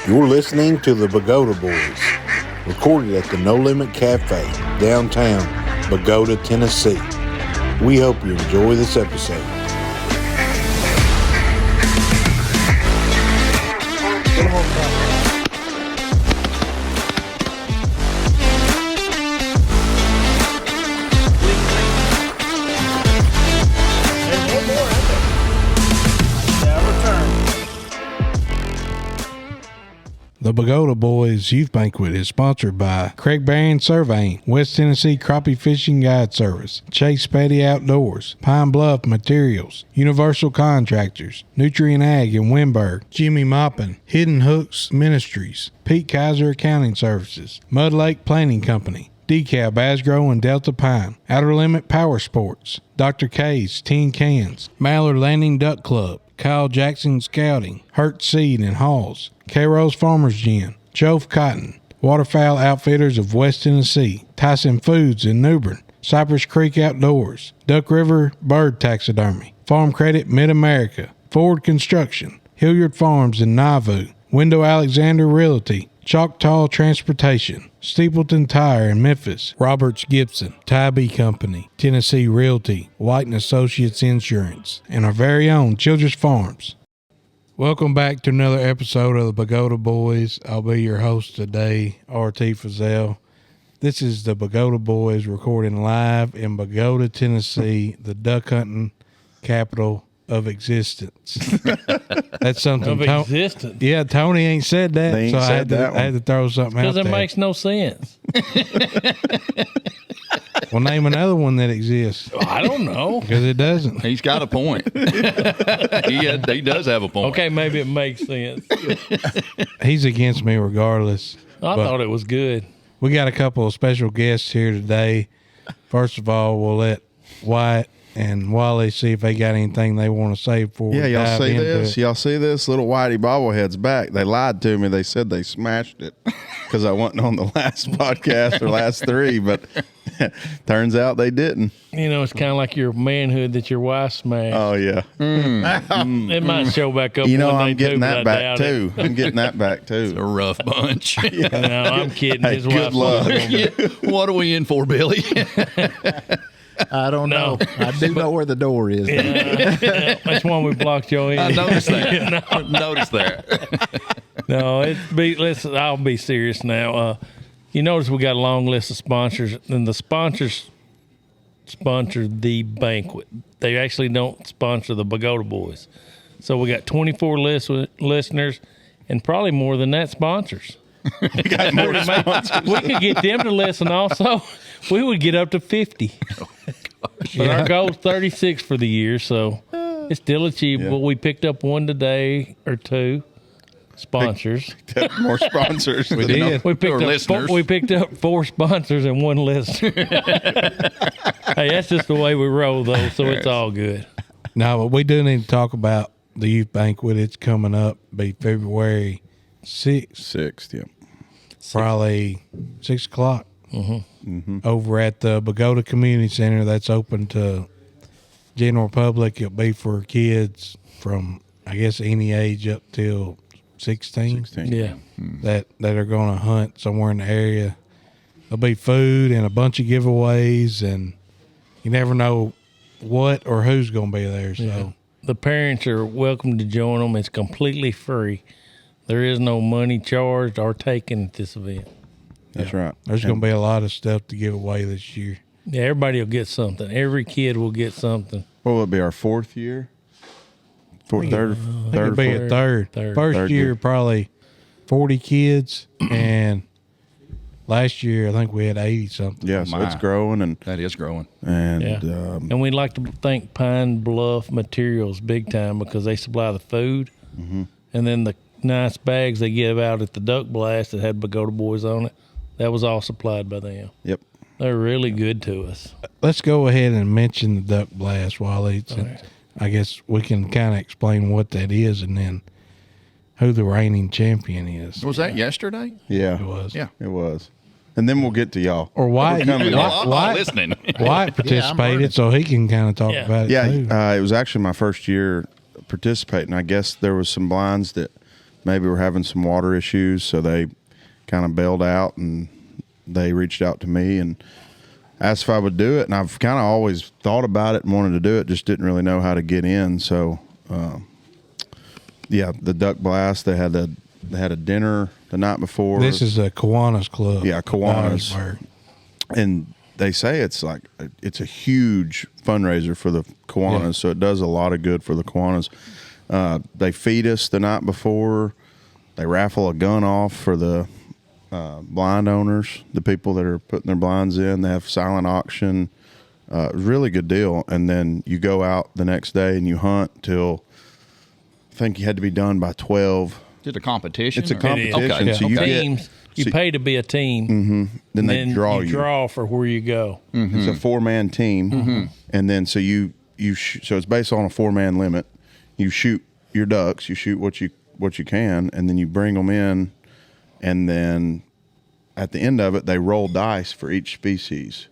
You're listening to the Bogota Boys, recorded at the No Limit Cafe, downtown Bogota, Tennessee. We hope you enjoy this episode. The Bogota Boys Youth Banquet is sponsored by Craig Barron Surveying, West Tennessee Crappie Fishing Guide Service, Chase Petty Outdoors, Pine Bluff Materials, Universal Contractors, Nutrient Ag in Wimberg, Jimmy Moppin, Hidden Hooks Ministries, Pete Kaiser Accounting Services, Mud Lake Planning Company, DeKalb, Asgrow, and Delta Pine, Outer Limit Power Sports, Dr. K's Tin Cans, Mallard Landing Duck Club, Kyle Jackson Scouting, Hurt Seed and Halls, K-Rose Farmers Gin, Jove Cotton, Waterfowl Outfitters of West Tennessee, Tyson Foods in Newbern, Cypress Creek Outdoors, Duck River Bird Taxidermy, Farm Credit Mid-America, Ford Construction, Hilliard Farms in Nauvoo, Window Alexander Realty, Choctaw Transportation, Stapleton Tire in Memphis, Roberts Gibson, Tybee Company, Tennessee Realty, White & Associates Insurance, and our very own Childress Farms. Welcome back to another episode of the Bogota Boys. I'll be your host today, RT Fazell. This is the Bogota Boys recording live in Bogota, Tennessee, the duck hunting capital of existence. That's something. Of existence. Yeah, Tony ain't said that, They ain't so said I had to throw something out Because there. it makes no sense. Well, name another one that exists. I don't know. Because it doesn't. He's got a point. He does have a point. Okay, maybe it makes sense. He's against me regardless. I But thought it was good. we got a couple of special guests here today. First of all, we'll let Wyatt and Wally see if they got anything they want to say before Yeah, we y'all dive see into this? it. Y'all see this? Little Whitey bobblehead's back. They lied to me. They said they smashed it because I wasn't on the last podcast or last three, but turns out they didn't. You know, it's kind of like your manhood that your wife smashed. Oh, yeah. It might show back up You know, one I'm day getting too, that but I back, doubt too. I'm getting that back, A too. rough bunch. No, I'm kidding. Hey, His good wife's luck. What are we in for, Billy? I don't know. I do know where the door is. That's one we blocked you in. I noticed that. Noticed that. No, listen, I'll be serious now. You notice we got a long list of sponsors, and the sponsors sponsor the banquet. They actually don't sponsor the Bogota Boys. So we got 24 listeners, and probably more than that sponsors. We got more sponsors. We could get them to listen also. We would get up to 50. But our goal is 36 for the year, so it's still achievable. Yeah. We picked up one today or two sponsors. More sponsors. We did. We picked Or up listeners. we picked up 4 sponsors and 1 listener. Hey, that's just the way we roll, though, so it's all good. No, but we do need to talk about the youth banquet. It's coming up. Be February 6th, 6th, yeah. probably 6 o'clock. Over at the Bogota Community Center. That's open to general public. It'll be for kids from, I guess, any age up till 16. Yeah. that are going to hunt somewhere in the area. There'll be food and a bunch of giveaways, and you never know what or who's going to be there. So Yeah. The parents are welcome to join them. It's completely free. There is no money charged or taken at this event. That's right. there's going to be a lot of stuff to give away this year. Yeah, everybody will get something. Every kid will get something. What will it be, our 4th year? Third, It'll be a third. Third. First Third year, year. probably 40 kids, and last year I think we had 80 something. Yeah, so My. it's growing, and That is growing. Yeah. And we'd like to thank Pine Bluff Materials big time because they supply the food. And then the nice bags they give out at the Duck Blast that had Bogota Boys on it, that was all supplied by them. yep. They're really good to us. Let's go ahead and mention the Duck Blast, Wally. right. I guess we can kind of explain what that is and then who the reigning champion is. Was that yesterday? Yeah, It was. Yeah. it was. And then we'll get to y'all. Or Wyatt, We're coming. I'm Wyatt, listening. Wyatt participated, so he can kind of talk Yeah. about it Yeah, too. it was actually my first year participating. I guess there was some blinds that maybe were having some water issues, so they kind of bailed out, and they reached out to me and asked if I would do it. And I've kind of always thought about it and wanted to do it, just didn't really know how to get in. So, the Duck Blast, they had a dinner the night before. This is a Kiwanis Club. Yeah, Kiwanis. Watersburg. And they say it's a huge fundraiser for the Kiwanis, so it does a lot of good for the Kiwanis. They feed us the night before. They raffle a gun off for the blind owners, the people that are putting their blinds in. They have silent auction. Really good deal. And then you go out the next day and you hunt till, I think you had to be done by 12. Is it a competition? It's a or- competition. Okay. So you Teams. You pay to be a team. then they draw you draw for where you go. It's a 4-man team, and then so so it's based on a 4-man limit. You shoot your ducks, you shoot what you can, and then you bring them in, and then at the end of it, they roll dice for each species.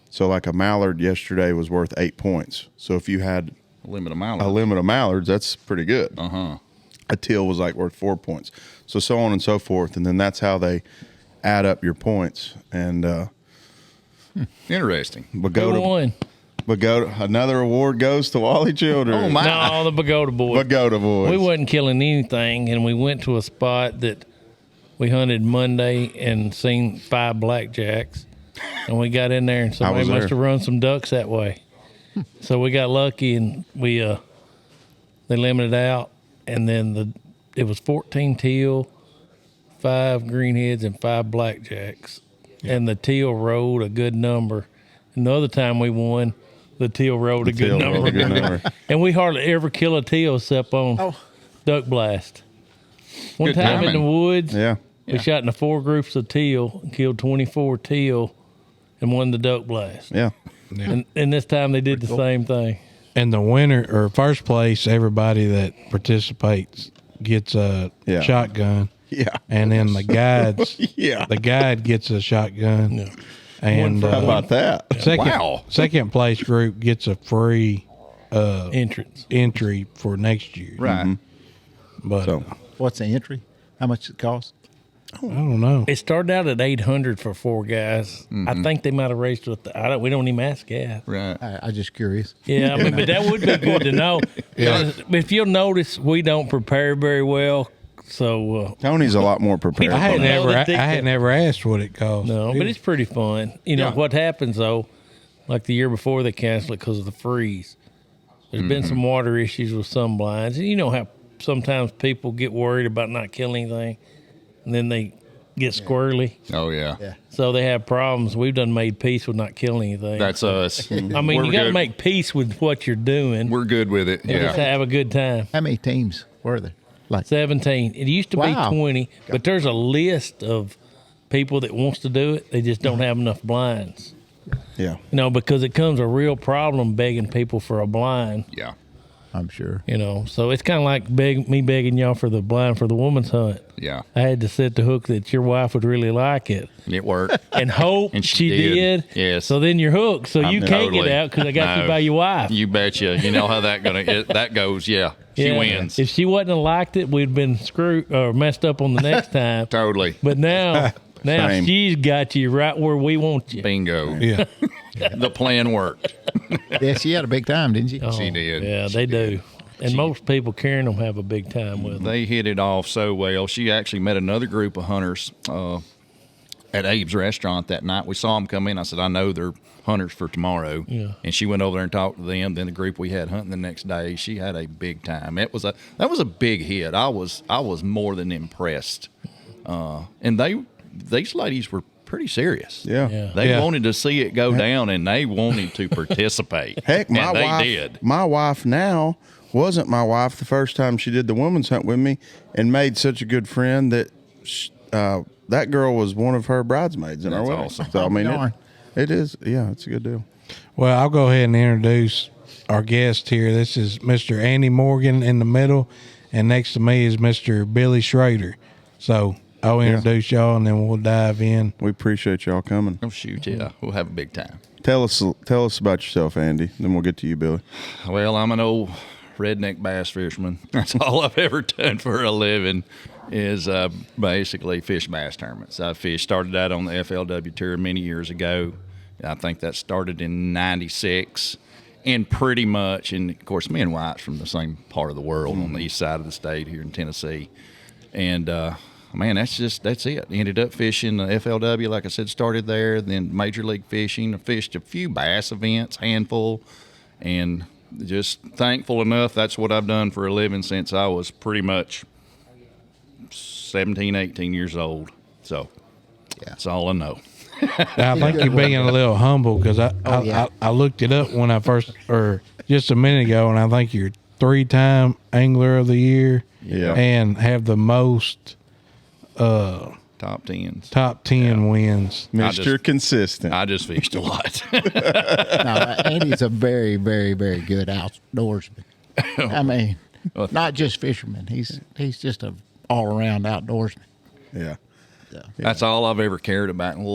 So like a mallard yesterday was worth 8 points. So if you had A limit of mallard. a limit of mallards, that's pretty good. Uh-huh. A teal was like worth 4 points. So on and so forth, and then that's how they add up your points. And Interesting. Who Bogota, won? another award goes to Wally Childers. Oh, my. No, the Bogota Boys. Bogota Boys. We wasn't killing anything, and we went to a spot that we hunted Monday and seen 5 blackjacks. And we got in there, and somebody was must there. have run some ducks that way. So we got lucky, and we they limited out, and then it was 14 teal, 5 greenheads, and 5 blackjacks. And the teal rode a good number. And the other time we won, the teal rode a good Teal number. rolled a good number. And we hardly ever kill a teal except on duck blast. One Good time in the timing. woods, Yeah. we shot into 4 groups of teal and killed 24 teal and won the duck blast. Yeah. And this time they did the same thing. And the winner or first place, everybody that participates gets a Yeah. shotgun. Yeah. And then the guides, Yeah. the guide gets a shotgun. And How about that? Wow. second place group gets a free Entrance. entry for next year. Right. But So What's the entry? How much it cost? I don't know. It started out at 800 for 4 guys. I think they might have raised it. We don't even ask gas. Right. I just curious. Yeah, I mean, but that would be good to know. If you'll notice, we don't prepare very well. So Tony's a lot more prepared. I had know never, that they I had could- never asked what it cost. no, but it's pretty fun. You know Yeah. what happens though? Like the year before, they canceled it because of the freeze. There's been some water issues with some blinds, and you know how sometimes people get worried about not killing anything, and then they get squirrely. Oh, yeah. Yeah. So they have problems. We've done made peace with not killing anything. That's us. I mean, We're you got to good. make peace with what you're doing. We're good with it. And just Yeah. have a good time. How many teams were there? Like 17. It used to Wow. be 20, but there's a list of people that wants to do it. They just don't have enough blinds. Yeah. You know, because it comes a real problem begging people for a blind. Yeah. I'm sure. You know, so it's kind of like me begging y'all for the blind for the woman's hunt. Yeah. I had to set the hook that your wife would really like it, It worked. and hope And she she did. did. Yes. So then you're hooked. So you can't Totally. get out because I got you No. by your wife. You betcha. You know how that goes. Yeah. She Yeah. wins. If she wouldn't have liked it, we'd been screwed or messed up on the next time. Totally. But now Same. she's got you right where we want you. Bingo. Yeah. The plan worked. Yeah, she had a big time, didn't she? She did. Yeah, She they did. do. And most people carrying them have a big time with them. They hit it off so well. She actually met another group of hunters at Abe's restaurant that night. We saw them come in. I said, I know they're hunters for tomorrow. Yeah. And she went over there and talked to them. Then the group we had hunting the next day, she had a big time. That was a big hit. I was more than impressed. And these ladies were pretty serious. Yeah. Yeah. They Yeah. wanted to see it go down, and they wanted to participate. Heck, my and they wife. did. My wife now wasn't my wife the first time she did the women's hunt with me, and made such a good friend that that girl was one of her bridesmaids in our That's wedding. awesome. So I mean, Darn. it is. Yeah, it's a good deal. Well, I'll go ahead and introduce our guest here. This is Mr. Andy Morgan in the middle, and next to me is Mr. Billy Schroeder. So I'll introduce y'all, and then we'll dive in. We appreciate y'all coming. Oh, shoot, yeah. We'll have a big time. Tell us about yourself, Andy. Then we'll get to you, Billy. Well, I'm an old redneck bass fisherman. That's all I've ever done for a living. is basically fish bass tournaments. I started that on the FLW tour many years ago. I think that started in '96, and pretty much, and of course, me and White's from the same part of the world on the east side of the state here in Tennessee, and man, that's it. Ended up fishing the FLW, like I said, started there. Then Major League Fishing. I fished a few bass events, handful, and just thankful enough. That's what I've done for a living since I was pretty much 17, 18 years old. So that's all I know. I think you're being a little humble because I looked it up when I first, or just a minute ago, and I think you're 3-time Angler of the Year and have the most top 10 wins. Mr. Consistent. I just fished a lot. No, Andy's a very, very, very good outdoorsman. I mean, not just fisherman. He's just a all-around outdoorsman. Yeah. That's all I've ever cared about, and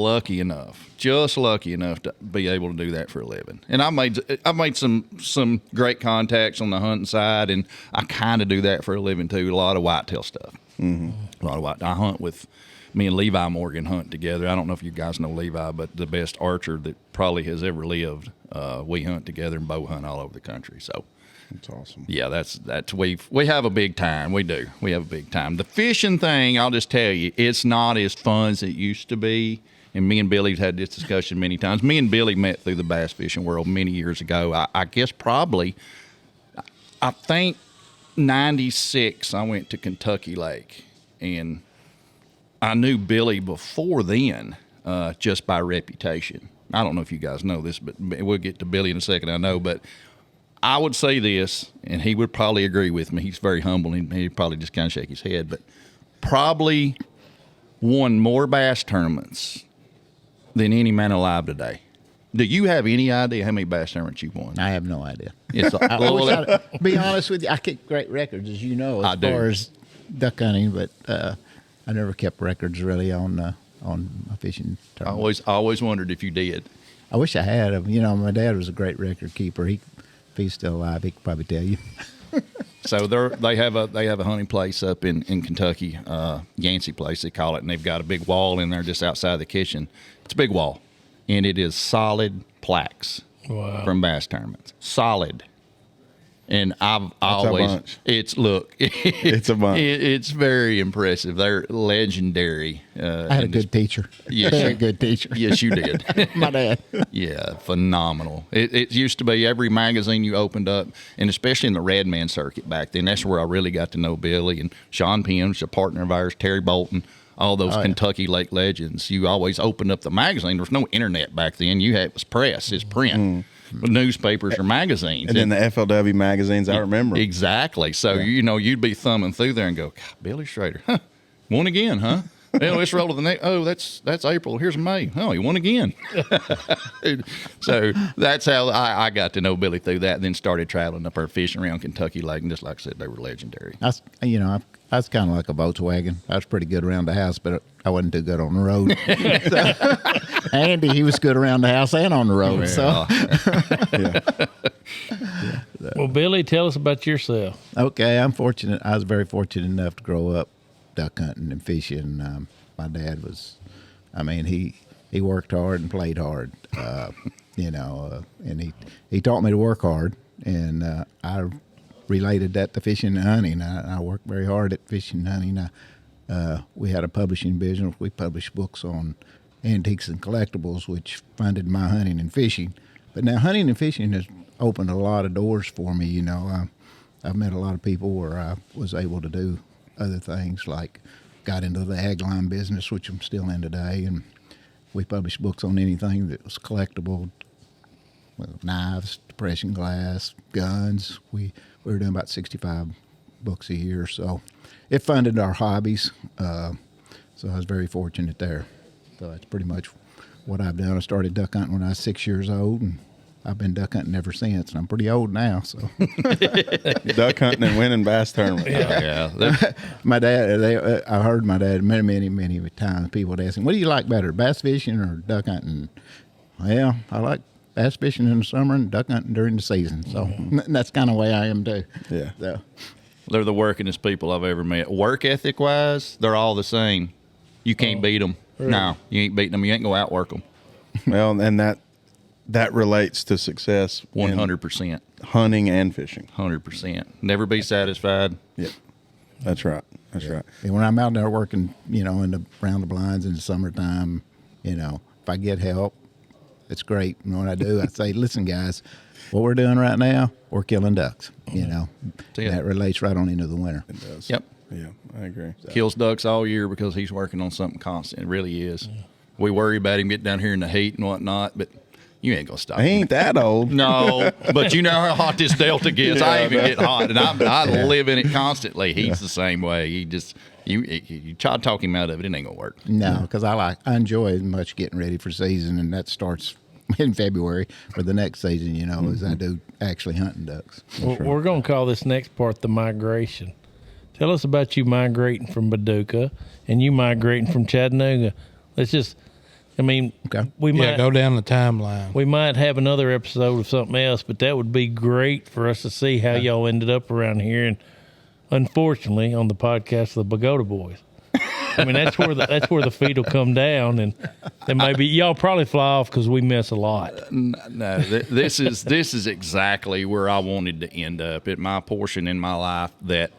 just lucky enough to be able to do that for a living. And I've made some great contacts on the hunting side, and I kind of do that for a living too. A lot of whitetail stuff. Mm-hmm. A lot of white. I hunt with me and Levi Morgan hunt together. I don't know if you guys know Levi, but the best archer that probably has ever lived. We hunt together and bow hunt all over the country. So. That's awesome. Yeah, that's we have a big time. We do. We have a big time. The fishing thing, I'll just tell you, it's not as fun as it used to be. And me and Billy've had this discussion many times. Me and Billy met through the bass fishing world many years ago. I guess probably, I think 96, I went to Kentucky Lake. And I knew Billy before then, just by reputation. I don't know if you guys know this, but we'll get to Billy in a second, I know. But I would say this, and he would probably agree with me. He's very humble, and he'd probably just kind of shake his head, but probably won more bass tournaments than any man alive today. Do you have any idea how many bass tournaments you've won? I have no idea. It's be honest with you, I keep great records, as you know, as far as duck hunting, but I never kept records really on a fishing tournament. I always wondered if you did. I wish I had. You know, my dad was a great record keeper. If he's still alive, he could probably tell you. So they have a hunting place up in Kentucky, Yancey Place they call it, and they've got a big wall in there just outside the kitchen. It's a big wall, and it is solid plaques from bass tournaments. Solid. And it's a bunch. It's very impressive. They're legendary. I had a good teacher. Yes, very good teacher. Yes, you did. My dad. Yeah, phenomenal. It used to be every magazine you opened up, and especially in the Red Man circuit back then. That's where I really got to know Billy and Sean Pym's, a partner of ours, Terry Bolton, all those Kentucky Lake legends. You always opened up the magazine. There was no internet back then. It was press, it's print. Newspapers or magazines. And then the FLW magazines, I remember. Exactly. So, you'd be thumbing through there and go, Billy Schroeder, won again, huh? Well, let's roll to the next. Oh, that's April. Here's May. Oh, he won again. So that's how I got to know Billy through that, and then started traveling up there fishing around Kentucky Lake. And just like I said, they were legendary. I was kind of like a Volkswagen. I was pretty good around the house, but I wasn't too good on the road. Andy, he was good around the house and on the road. Well, Billy, tell us about yourself. Okay, I'm fortunate. I was very fortunate enough to grow up duck hunting and fishing. My dad was, he worked hard and played hard, and he taught me to work hard, and I related that to fishing and hunting. I worked very hard at fishing and hunting. We had a publishing business. We published books on antiques and collectibles, which funded my hunting and fishing. But now hunting and fishing has opened a lot of doors for me. I've met a lot of people where I was able to do other things, like got into the ag line business, which I'm still in today, and we published books on anything that was collectible, knives, depression glass, guns. We were doing about 65 books a year, so it funded our hobbies. So I was very fortunate there. So that's pretty much what I've done. I started duck hunting when I was 6 years old, and I've been duck hunting ever since, and I'm pretty old now. So duck hunting and winning bass tournaments. Yeah. My dad, I heard my dad many times. People would ask him, "What do you like better, bass fishing or duck hunting?" Well, I like bass fishing in the summer and duck hunting during the season. So that's kind of the way I am too. Yeah. So. They're the workingest people I've ever met. Work ethic wise, they're all the same. You can't beat them. Really? No, you ain't beating them. You ain't gonna outwork them. Well, and that relates to success. 100%. Hunting and fishing. 100%. Never be satisfied. Yeah, that's right. That's right. And when I'm out there working, around the blinds in the summertime, if I get help, it's great. And when I do, I say, listen, guys, what we're doing right now, we're killing ducks. And that relates right on into the winter. It does. Yep. Yeah, I agree. Kills ducks all year because he's working on something constant. It really is. We worry about him getting down here in the heat and whatnot, but you ain't gonna stop He him. ain't that old. No, but you know how hot this Delta gets. Yeah, I even get hot, and I live in it constantly. He's the same way. He just you try to talk him out of it, it ain't gonna work. No, because I enjoy as much getting ready for season, and that starts in February for the next season, as I do actually hunting ducks. We're going to call this next part the migration. Tell us about you migrating from Paducah and you migrating from Chattanooga. Let's just, Okay. we might go down the timeline. we might have another episode of something else, but that would be great for us to see how y'all ended up around here. And unfortunately, on the podcast of the Bogota Boys, that's where the feet will come down, and then maybe y'all probably fly off because we miss a lot. No, this is exactly where I wanted to end up at my portion in my life that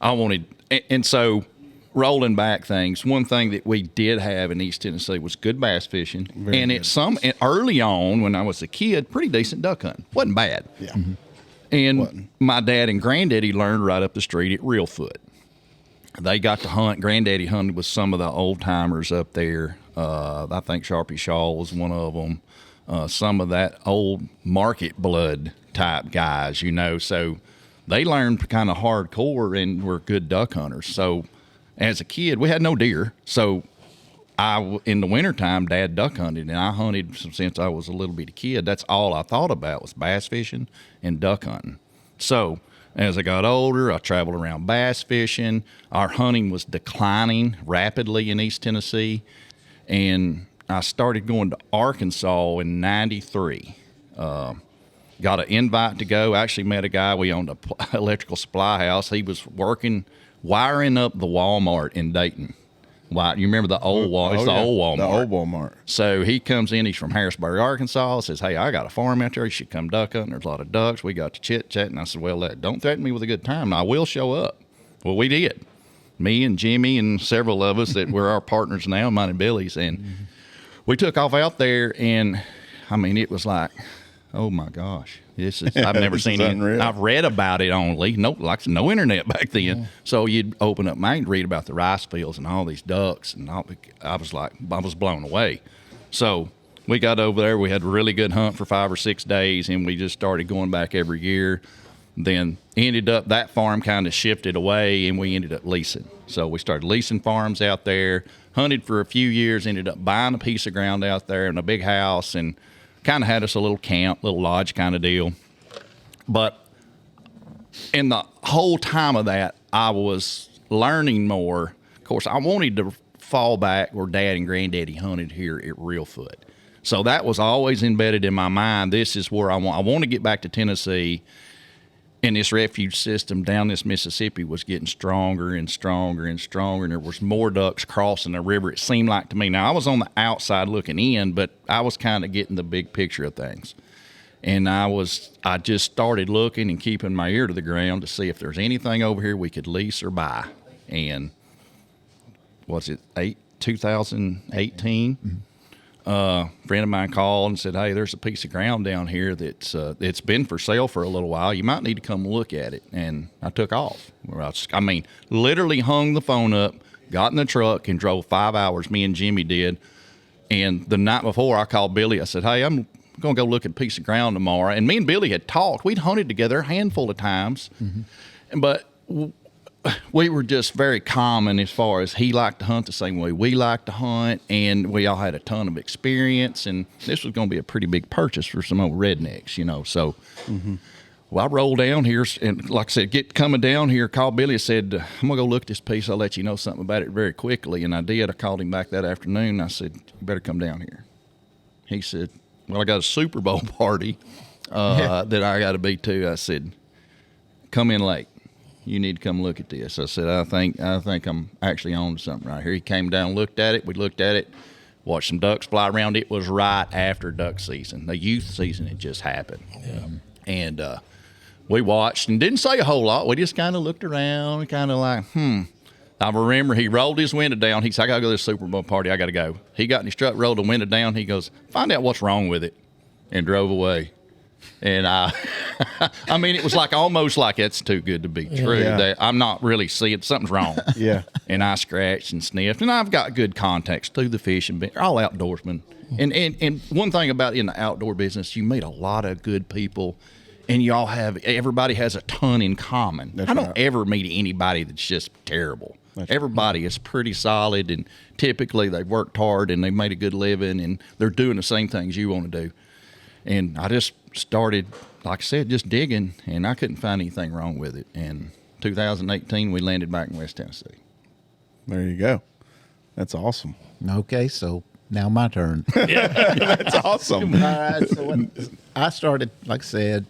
I wanted. And so, rolling back things, one thing that we did have in East Tennessee was good bass fishing, and early on when I was a kid, pretty decent duck hunting. Wasn't bad. Yeah. And my dad and granddaddy learned right up the street at Reelfoot. They got to hunt. Granddaddy hunted with some of the old timers up there. I think Sharpie Shaw was one of them. Some of that old market blood type guys, So they learned kind of hardcore and were good duck hunters. So as a kid, we had no deer. So in the wintertime, Dad duck hunted, and I hunted since I was a little bitty kid. That's all I thought about was bass fishing and duck hunting. So as I got older, I traveled around bass fishing. Our hunting was declining rapidly in East Tennessee, and I started going to Arkansas in '93. Got an invite to go. Actually met a guy. We owned an electrical supply house. He was wiring up the Walmart in Dayton. You remember the old Walmart? It's the old Walmart. The old Walmart. So he comes in. He's from Harrisburg, Arkansas. Says, "Hey, I got a farm out there. You should come duck hunting. There's a lot of ducks." We got to chit-chatting. I said, "Well, don't threaten me with a good time. I will show up." Well, we did. Me and Jimmy and several of us that were our partners now, mine and Billy's. And we took off out there. And, it was like, oh, my gosh. I've never seen it. Unreal. I've read about it only. No internet back then. So you'd open up mine, read about the rice fields and all these ducks, and I was blown away. So we got over there. We had a really good hunt for 5 or 6 days, and we just started going back every year. Then ended up that farm kind of shifted away, and we ended up leasing. So we started leasing farms out there. Hunted for a few years. Ended up buying a piece of ground out there and a big house, and kind of had us a little camp, little lodge kind of deal. But in the whole time of that, I was learning more. Of course, I wanted to fall back where Dad and Granddaddy hunted here at Reelfoot. So that was always embedded in my mind. This is where I want to get back to Tennessee. And this refuge system down this Mississippi was getting stronger and stronger and stronger, and there was more ducks crossing the river, it seemed like to me. Now, I was on the outside looking in, but I was kind of getting the big picture of things. And I just started looking and keeping my ear to the ground to see if there's anything over here we could lease or buy. And was it 2018? Mm-hmm. A friend of mine called and said, "Hey, there's a piece of ground down here that's it's been for sale for a little while. You might need to come look at it." And I took off. Literally hung the phone up, got in the truck, and drove 5 hours. Me and Jimmy did. And the night before, I called Billy. I said, "Hey, I'm going to go look at a piece of ground tomorrow." And me and Billy had talked. We'd hunted together a handful of times, but we were just very common as far as he liked to hunt the same way we liked to hunt, and we all had a ton of experience, and this was going to be a pretty big purchase for some old rednecks, So, well, I rolled down here, and like I said, coming down here, called Billy and said, "I'm going to go look at this piece. I'll let you know something about it very quickly." And I did. I called him back that afternoon. I said, "You better come down here." He said, "Well, I got a Super Bowl party that I got to be to." I said, "Come in late." you need to come look at this. I said, I think I'm actually on to something right here. He came down, looked at it. We looked at it, watched some ducks fly around. It was right after duck season. The youth season had just happened. Yeah. And we watched and didn't say a whole lot. We just kind of looked around, kind of like, I remember he rolled his window down. He said, I got to go to this Super Bowl party. I got to go. He got in his truck, rolled the window down. He goes, find out what's wrong with it, and drove away. And I mean, it was like almost like it's too good to be true. Yeah. That I'm not really seeing something's wrong. Yeah. And I scratched and sniffed, and I've got good contacts through the fishing. They're all outdoorsmen. And one thing about in the outdoor business, you meet a lot of good people, and everybody has a ton in common. That's I don't right. ever meet anybody that's just terrible. Everybody is pretty solid, and typically they've worked hard and they've made a good living, and they're doing the same things you want to do. And I just started, like I said, just digging, and I couldn't find anything wrong with it. And 2018, we landed back in West Tennessee. There you go. That's awesome. Okay, so now my turn. That's awesome. All right, so when I started, like I said,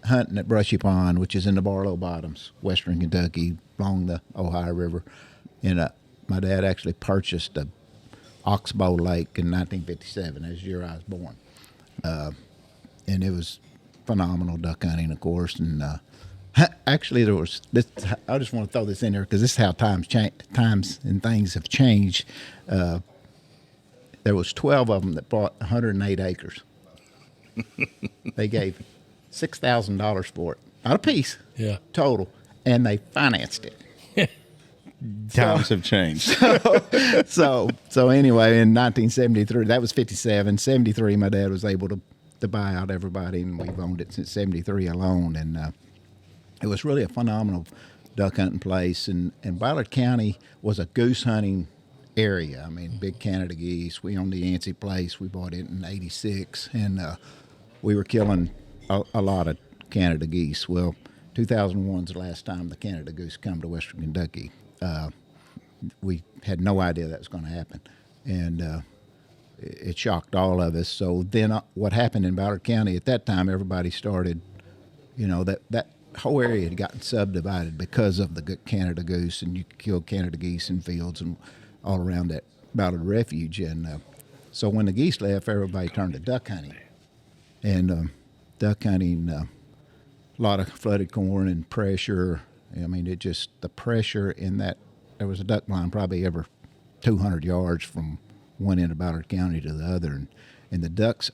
hunting at Brushy Pond, which is in the Barlow Bottoms, western Kentucky, along the Ohio River. And my dad actually purchased a Oxbow Lake in 1957, as the year I was born. And it was phenomenal duck hunting, of course. And actually, there was this. I just want to throw this in there because this is how times and things have changed. There was 12 of them that bought 108 acres. They gave $6,000 for it, not a piece, Yeah. total, and they financed it. Times have changed. So anyway, in 1973, that was 57. 73, my dad was able to buy out everybody, and we've owned it since 73 alone. And it was really a phenomenal duck hunting place. And Ballard County was a goose hunting area. I mean, big Canada geese. We owned the Yancey place. We bought it in '86, and we were killing a lot of Canada geese. Well, 2001's the last time the Canada goose come to Western Kentucky. We had no idea that was going to happen, and it shocked all of us. So then what happened in Ballard County at that time, everybody started, that whole area had gotten subdivided because of the Canada goose, and you could kill Canada geese in fields and all around that Ballard Refuge. And so when the geese left, everybody turned to duck hunting. And duck hunting, a lot of flooded corn and pressure. I mean, the pressure in that, there was a duck blind probably every 200 yards from one end of Ballard County to the other. And the ducks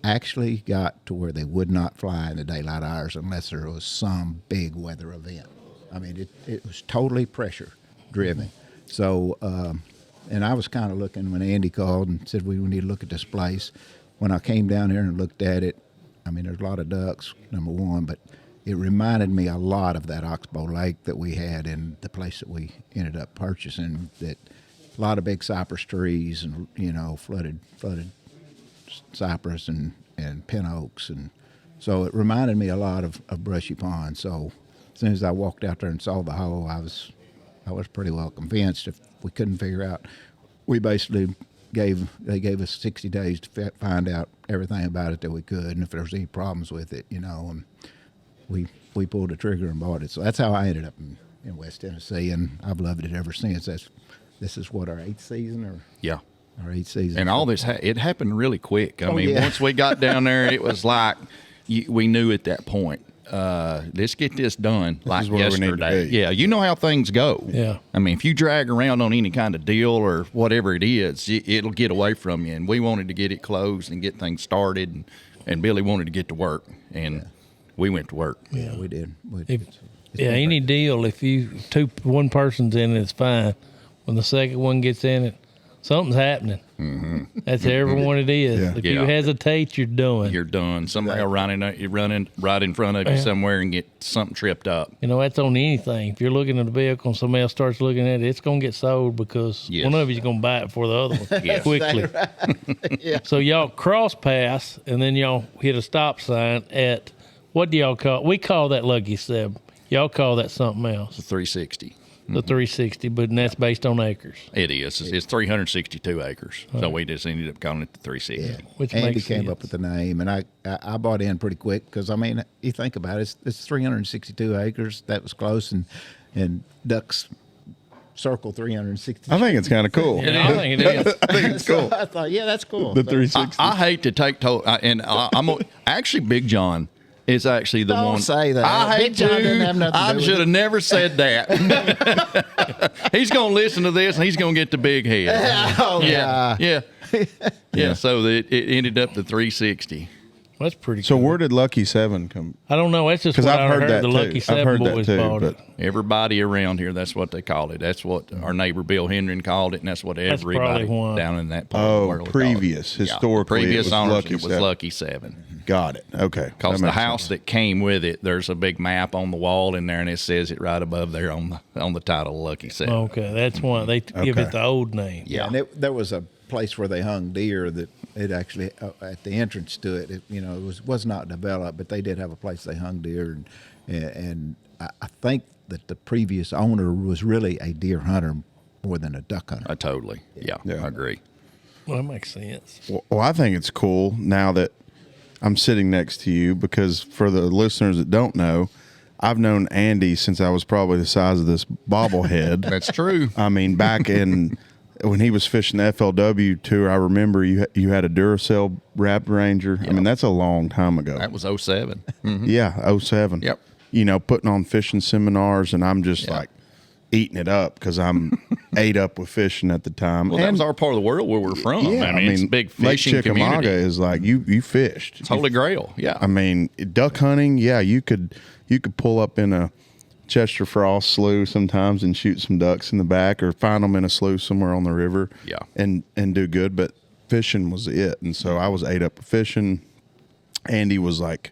actually got to where they would not fly in the daylight hours unless there was some big weather event. I mean, it was totally pressure driven. So, and I was kind of looking when Andy called and said, we need to look at this place. When I came down here and looked at it, I mean, there's a lot of ducks, number one, but it reminded me a lot of that Oxbow Lake that we had in the place that we ended up purchasing, that a lot of big cypress trees and, flooded cypress and pin oaks. And so it reminded me a lot of Brushy Pond. So as soon as I walked out there and saw the hole, I was pretty well convinced. If we couldn't figure out, we basically they gave us 60 days to find out everything about it that we could, and if there was any problems with it, and we pulled the trigger and bought it. So that's how I ended up in West Tennessee, and I've loved it ever since. This is what, our 8th season, or Yeah. our 8th season. And all this, it happened really quick. I mean, yeah. once we got down there, it was like we knew at that point, let's get this done like is where we need to yesterday. be. Yeah, you know how things go. Yeah. I mean, if you drag around on any kind of deal or whatever it is, it'll get away from you. And we wanted to get it closed and get things started, and Billy wanted to get to work, and we went to work. Yeah, we did. Any deal, if one person's in it, it's fine. When the second one gets in it, something's happening. Mm-hmm. That's everyone it is. Yeah. If you hesitate, you're done. You're done. Somebody will running right in front of you somewhere and get something tripped up. That's on anything. If you're looking at a vehicle and somebody else starts looking at it, it's going to get sold because Yes. one of you's going to buy it before the other one quickly. Yeah. So y'all cross pass, and then y'all hit a stop sign at, what do y'all call? We call that Lucky Seb. Y'all call that something else. It's a 360. The 360, but that's based on acres. It is. It's 362 acres. So we just ended up calling it the 360. Yeah. Which Andy makes came sense. up with the name, and I bought in pretty quick because, I mean, you think about it, it's 362 acres. That was close, and ducks circle 360. I think it's kind of cool. Yeah, I think it is. I think it's cool. I thought, yeah, that's cool. The So- 360. I hate to take actually Big John is actually the Don't one. say that. I hate Big John to. doesn't have nothing to I do with should it. have never said that. He's going to listen to this and he's going to get the big head. Oh, Yeah. Yeah. So it ended up to 360. That's pretty So cool. where did Lucky 7 come? I don't know. That's just 'Cause what I've I heard heard. that The too. Lucky I've 7 heard that boys too, bought but- it. Everybody around here, that's what they called it. That's what our neighbor Bill Hendren called it, and that's what That's everybody probably why. down in that part of the world called it. Previous, Yeah, historically, previous it was owners, Lucky it was 7. Lucky 7. Got it. Okay. Because That the makes house sense. that came with it, there's a big map on the wall in there, and it says it right above there on the title, Lucky 7. Okay, that's why they give Okay. it the old name. Yeah, and there was a place where they hung deer that it actually at the entrance to it. It was not developed, but they did have a place they hung deer, and I think that the previous owner was really a deer hunter more than a duck hunter. Totally. Yeah, I agree. Well, that makes sense. Well, I think it's cool now that I'm sitting next to you because for the listeners that don't know, I've known Andy since I was probably the size of this bobblehead. That's true. I mean, back in when he was fishing the FLW tour, I remember you had a Duracell Raptor Ranger. I mean, that's a long time ago. That was 07. Yeah, 07. Yep. Putting on fishing seminars, and I'm just like eating it up because I'm ate up with fishing at the time. Well, that was our part of the world where we're from. Yeah, I mean, it's a big Lake fishing Chickamauga community. is like you fished. It's Holy Grail. Yeah. I mean, duck hunting. Yeah, you could pull up in a Chester Frost slough sometimes and shoot some ducks in the back, or find them in a slough somewhere on the river. Yeah. and do good. But fishing was it, and so I was ate up with fishing. Andy was like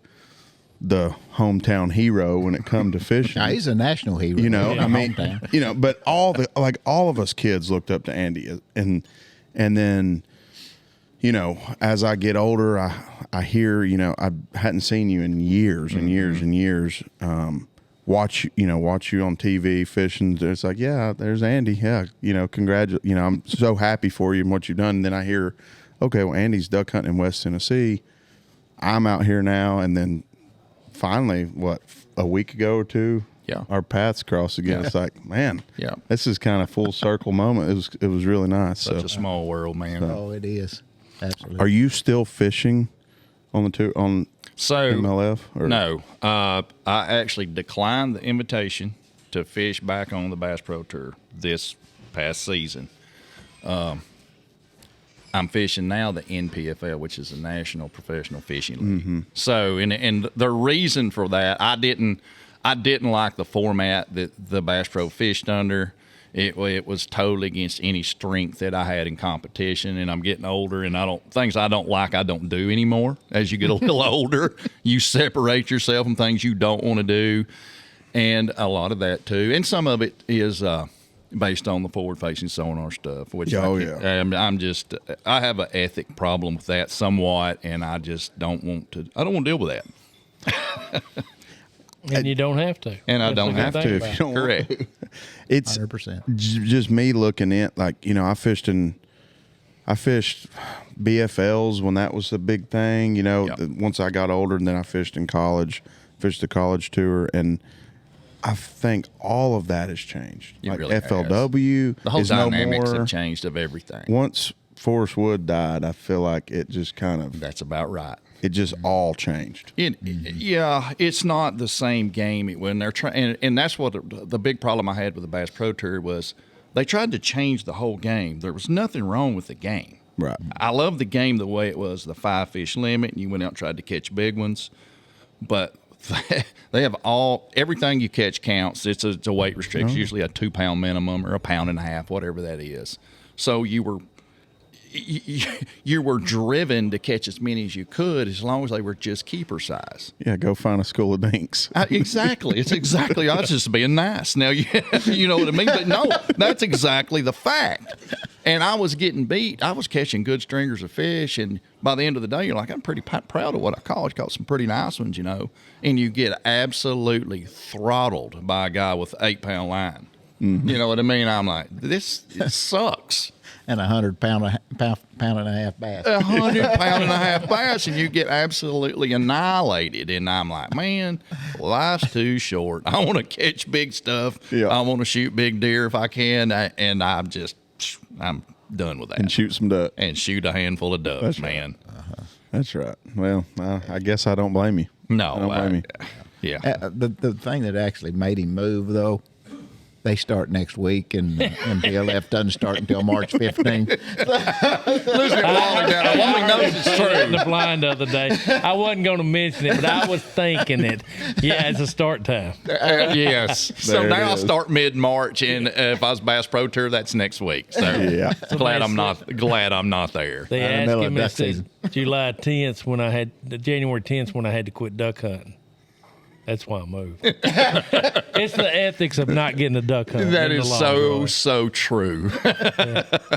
the hometown hero when it come to fishing. Now, he's a national hero. I mean, but all of us kids looked up to Andy, and then, as I get older, I hear, I hadn't seen you in years and years and years. Watch you on TV fishing. It's like, yeah, there's Andy. Yeah, congratulate. I'm so happy for you and what you've done. And then I hear, okay, well, Andy's duck hunting in West Tennessee. I'm out here now, and then finally, a week ago or two, Yeah. our paths crossed again. Yeah. It's like, man, Yeah. this is kind of full circle moment. It was really nice. Such So, a small world, man. Oh, it is. Absolutely. are you still fishing on on So MLF? Or? no, I actually declined the invitation to fish back on the Bass Pro Tour this past season. I'm fishing now the NPFL, which is the National Professional Fishing League. Mm-hmm. So, and the reason for that, I didn't like the format that the Bass Pro fished under. It was totally against any strength that I had in competition, and I'm getting older, and things I don't like, I don't do anymore. As you get a little older, you separate yourself from things you don't want to do, and a lot of that too. And some of it is based on the forward-facing sonar stuff, which I have an ethic problem with that somewhat, and I just don't want to. I don't want to deal with that. And you don't have to. And I That's don't the good have thing to about if it. you don't want Correct. to. It's 100%. just me looking at, like, I fished BFLs when that was a big thing, Yep. once I got older, and then I fished in college, fished the college tour, and I think all of that has changed. It like really has. FLW The whole is no dynamics more. have changed of everything. Once Forrest Wood died, I feel like it just kind of, That's about right. it just all changed. Yeah, it's not the same game when they're trying, and that's what the big problem I had with the Bass Pro Tour was. They tried to change the whole game. There was nothing wrong with the game. Right. I love the game the way it was, the 5-fish limit, and you went out and tried to catch big ones. But they have everything you catch counts. It's a weight restriction, usually a 2-pound minimum or a 1.5 pounds, whatever that is. So you were driven to catch as many as you could, as long as they were just keeper size. Yeah, go find a school of dinks. Exactly. It's exactly. I was just being nice. Now, you know what I mean? But no, that's exactly the fact. And I was getting beat. I was catching good stringers of fish. And by the end of the day, you're like, I'm pretty proud of what I caught. I caught some pretty nice ones, And you get absolutely throttled by a guy with 8-pound line. You know what I mean? I'm like, this it sucks. And 100-pound and a half bass. 100-pound and a half bass, and you get absolutely annihilated. And I'm like, man, life's too short. I want to catch big stuff. Yeah. I want to shoot big deer if I can, and I'm done with that. And shoot some duck. And shoot a handful of ducks, That's man. Right. That's right. Well, I guess I don't blame you. No, I don't blame you. Yeah. The thing that actually made him move, though, they start next week, and MPLF doesn't start until March 15th. Listen to Wally now. Wally knows it's In true. the blind the other day. I wasn't going to mention it, but I was thinking it. Yeah, it's a start time. Yes. So There it now I is. start mid-March, and if I was Bass Pro Tour, that's next week. So Yeah. glad I'm not there. They Right in the asked middle him, of and it duck said season. January 10th when I had to quit duck hunting. That's why I moved. It's the ethics of not getting a duck hunt. That in the is long run. so true.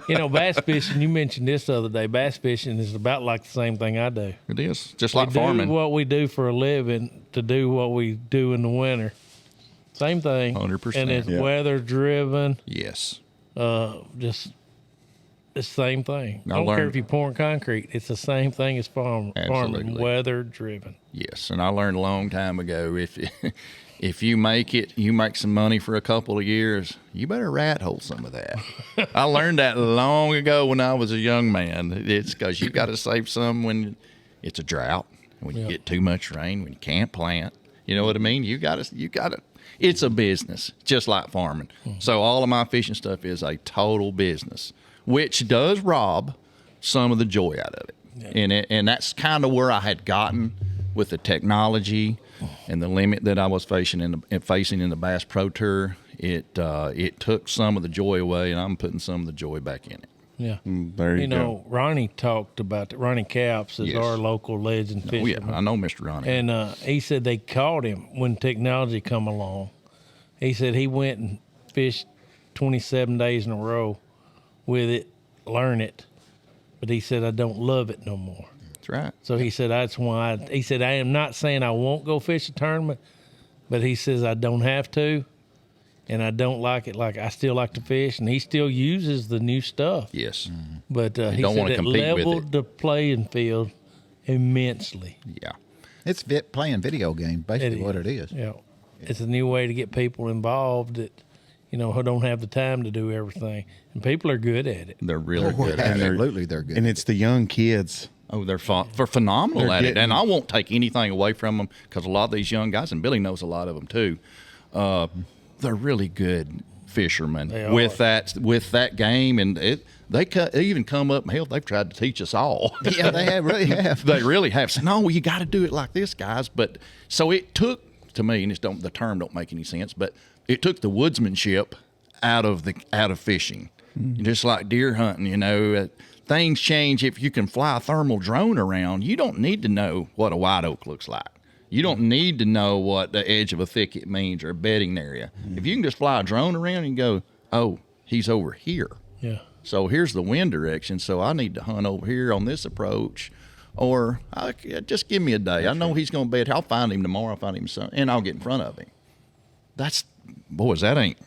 You know, bass fishing, you mentioned this the other day. Bass fishing is about like the same thing I do. It is just We like farming. do what we do for a living to do what we do in the winter. Same thing. 100%. And it's Yeah. weather driven. Yes. Just the same thing. I I don't care learned- if you're pouring concrete. It's the same thing as farming. Absolutely. Weather driven. Yes, and I learned a long time ago if you make some money for a couple of years, you better rat hole some of that. I learned that long ago when I was a young man. It's because you got to save some when it's a drought, when you get too much rain, when you can't plant. You know what I mean? You got to. It's a business, just like farming. So all of my fishing stuff is a total business, which does rob some of the joy out of it. And that's kind of where I had gotten with the technology and the limit that I was facing in the Bass Pro Tour. It took some of the joy away, and I'm putting some of the joy back in it. Yeah. There you know, Ronnie talked about that. Ronnie Caps is Yes. our local legend Oh, yeah, fisherman. I know Mr. Ronnie. And he said they caught him when technology come along. He said he went and fished 27 days in a row with it, learn it. But he said, I don't love it no more. That's right. So he said, that's why he said, I am not saying I won't go fish a tournament, but he says, I don't have to. And I don't like it. Like, I still like to fish, and he still uses the new stuff. Yes. But he don't said wanna it compete with leveled it. the playing field immensely. Yeah. It's playing video games, basically what it is. Yeah. It's a new way to get people involved that, who don't have the time to do everything. And people are good at it. They're really good at it. Absolutely, they're good. And it's the young kids. Oh, they're phenomenal They're at it. getting- And I won't take anything away from them because a lot of these young guys, and Billy knows a lot of them too, they're really good fishermen They with that game. And they even come up, hell, they've tried to teach us all. Yeah, they really have. They really have. So, no, you got to do it like this, guys. But so it took, to me, and the term don't make any sense, but it took the woodsmanship out of fishing. Just like deer hunting, things change. If you can fly a thermal drone around, you don't need to know what a white oak looks like. You don't need to know what the edge of a thicket means or a bedding area. If you can just fly a drone around and go, oh, he's over here. Yeah. So here's the wind direction. So I need to hunt over here on this approach, or just give me a day. I know he's going to bed. I'll find him tomorrow. I'll find him and I'll get in front of him. Boys, that ain't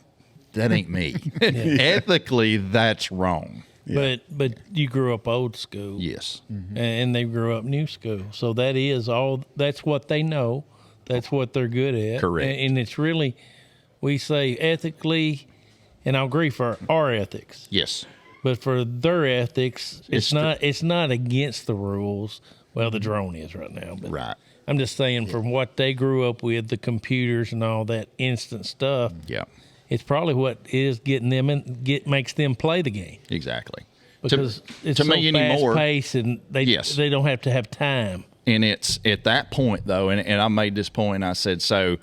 me. Ethically, that's wrong. But you grew up old school. Yes. And they grew up new school. So that's what they know. That's what they're good at. Correct. And it's really, we say ethically, and I agree for our ethics. Yes. But for their ethics, It's it's not against the rules. Well, the drone is right now. But Right. I'm just saying from what they grew up with, the computers and all that instant stuff, Yeah. it's probably what is getting them makes them play the game. Exactly. Because it's to so me anymore, fast-paced, and they don't have to have time. And it's at that point, though, and I made this point, I said, so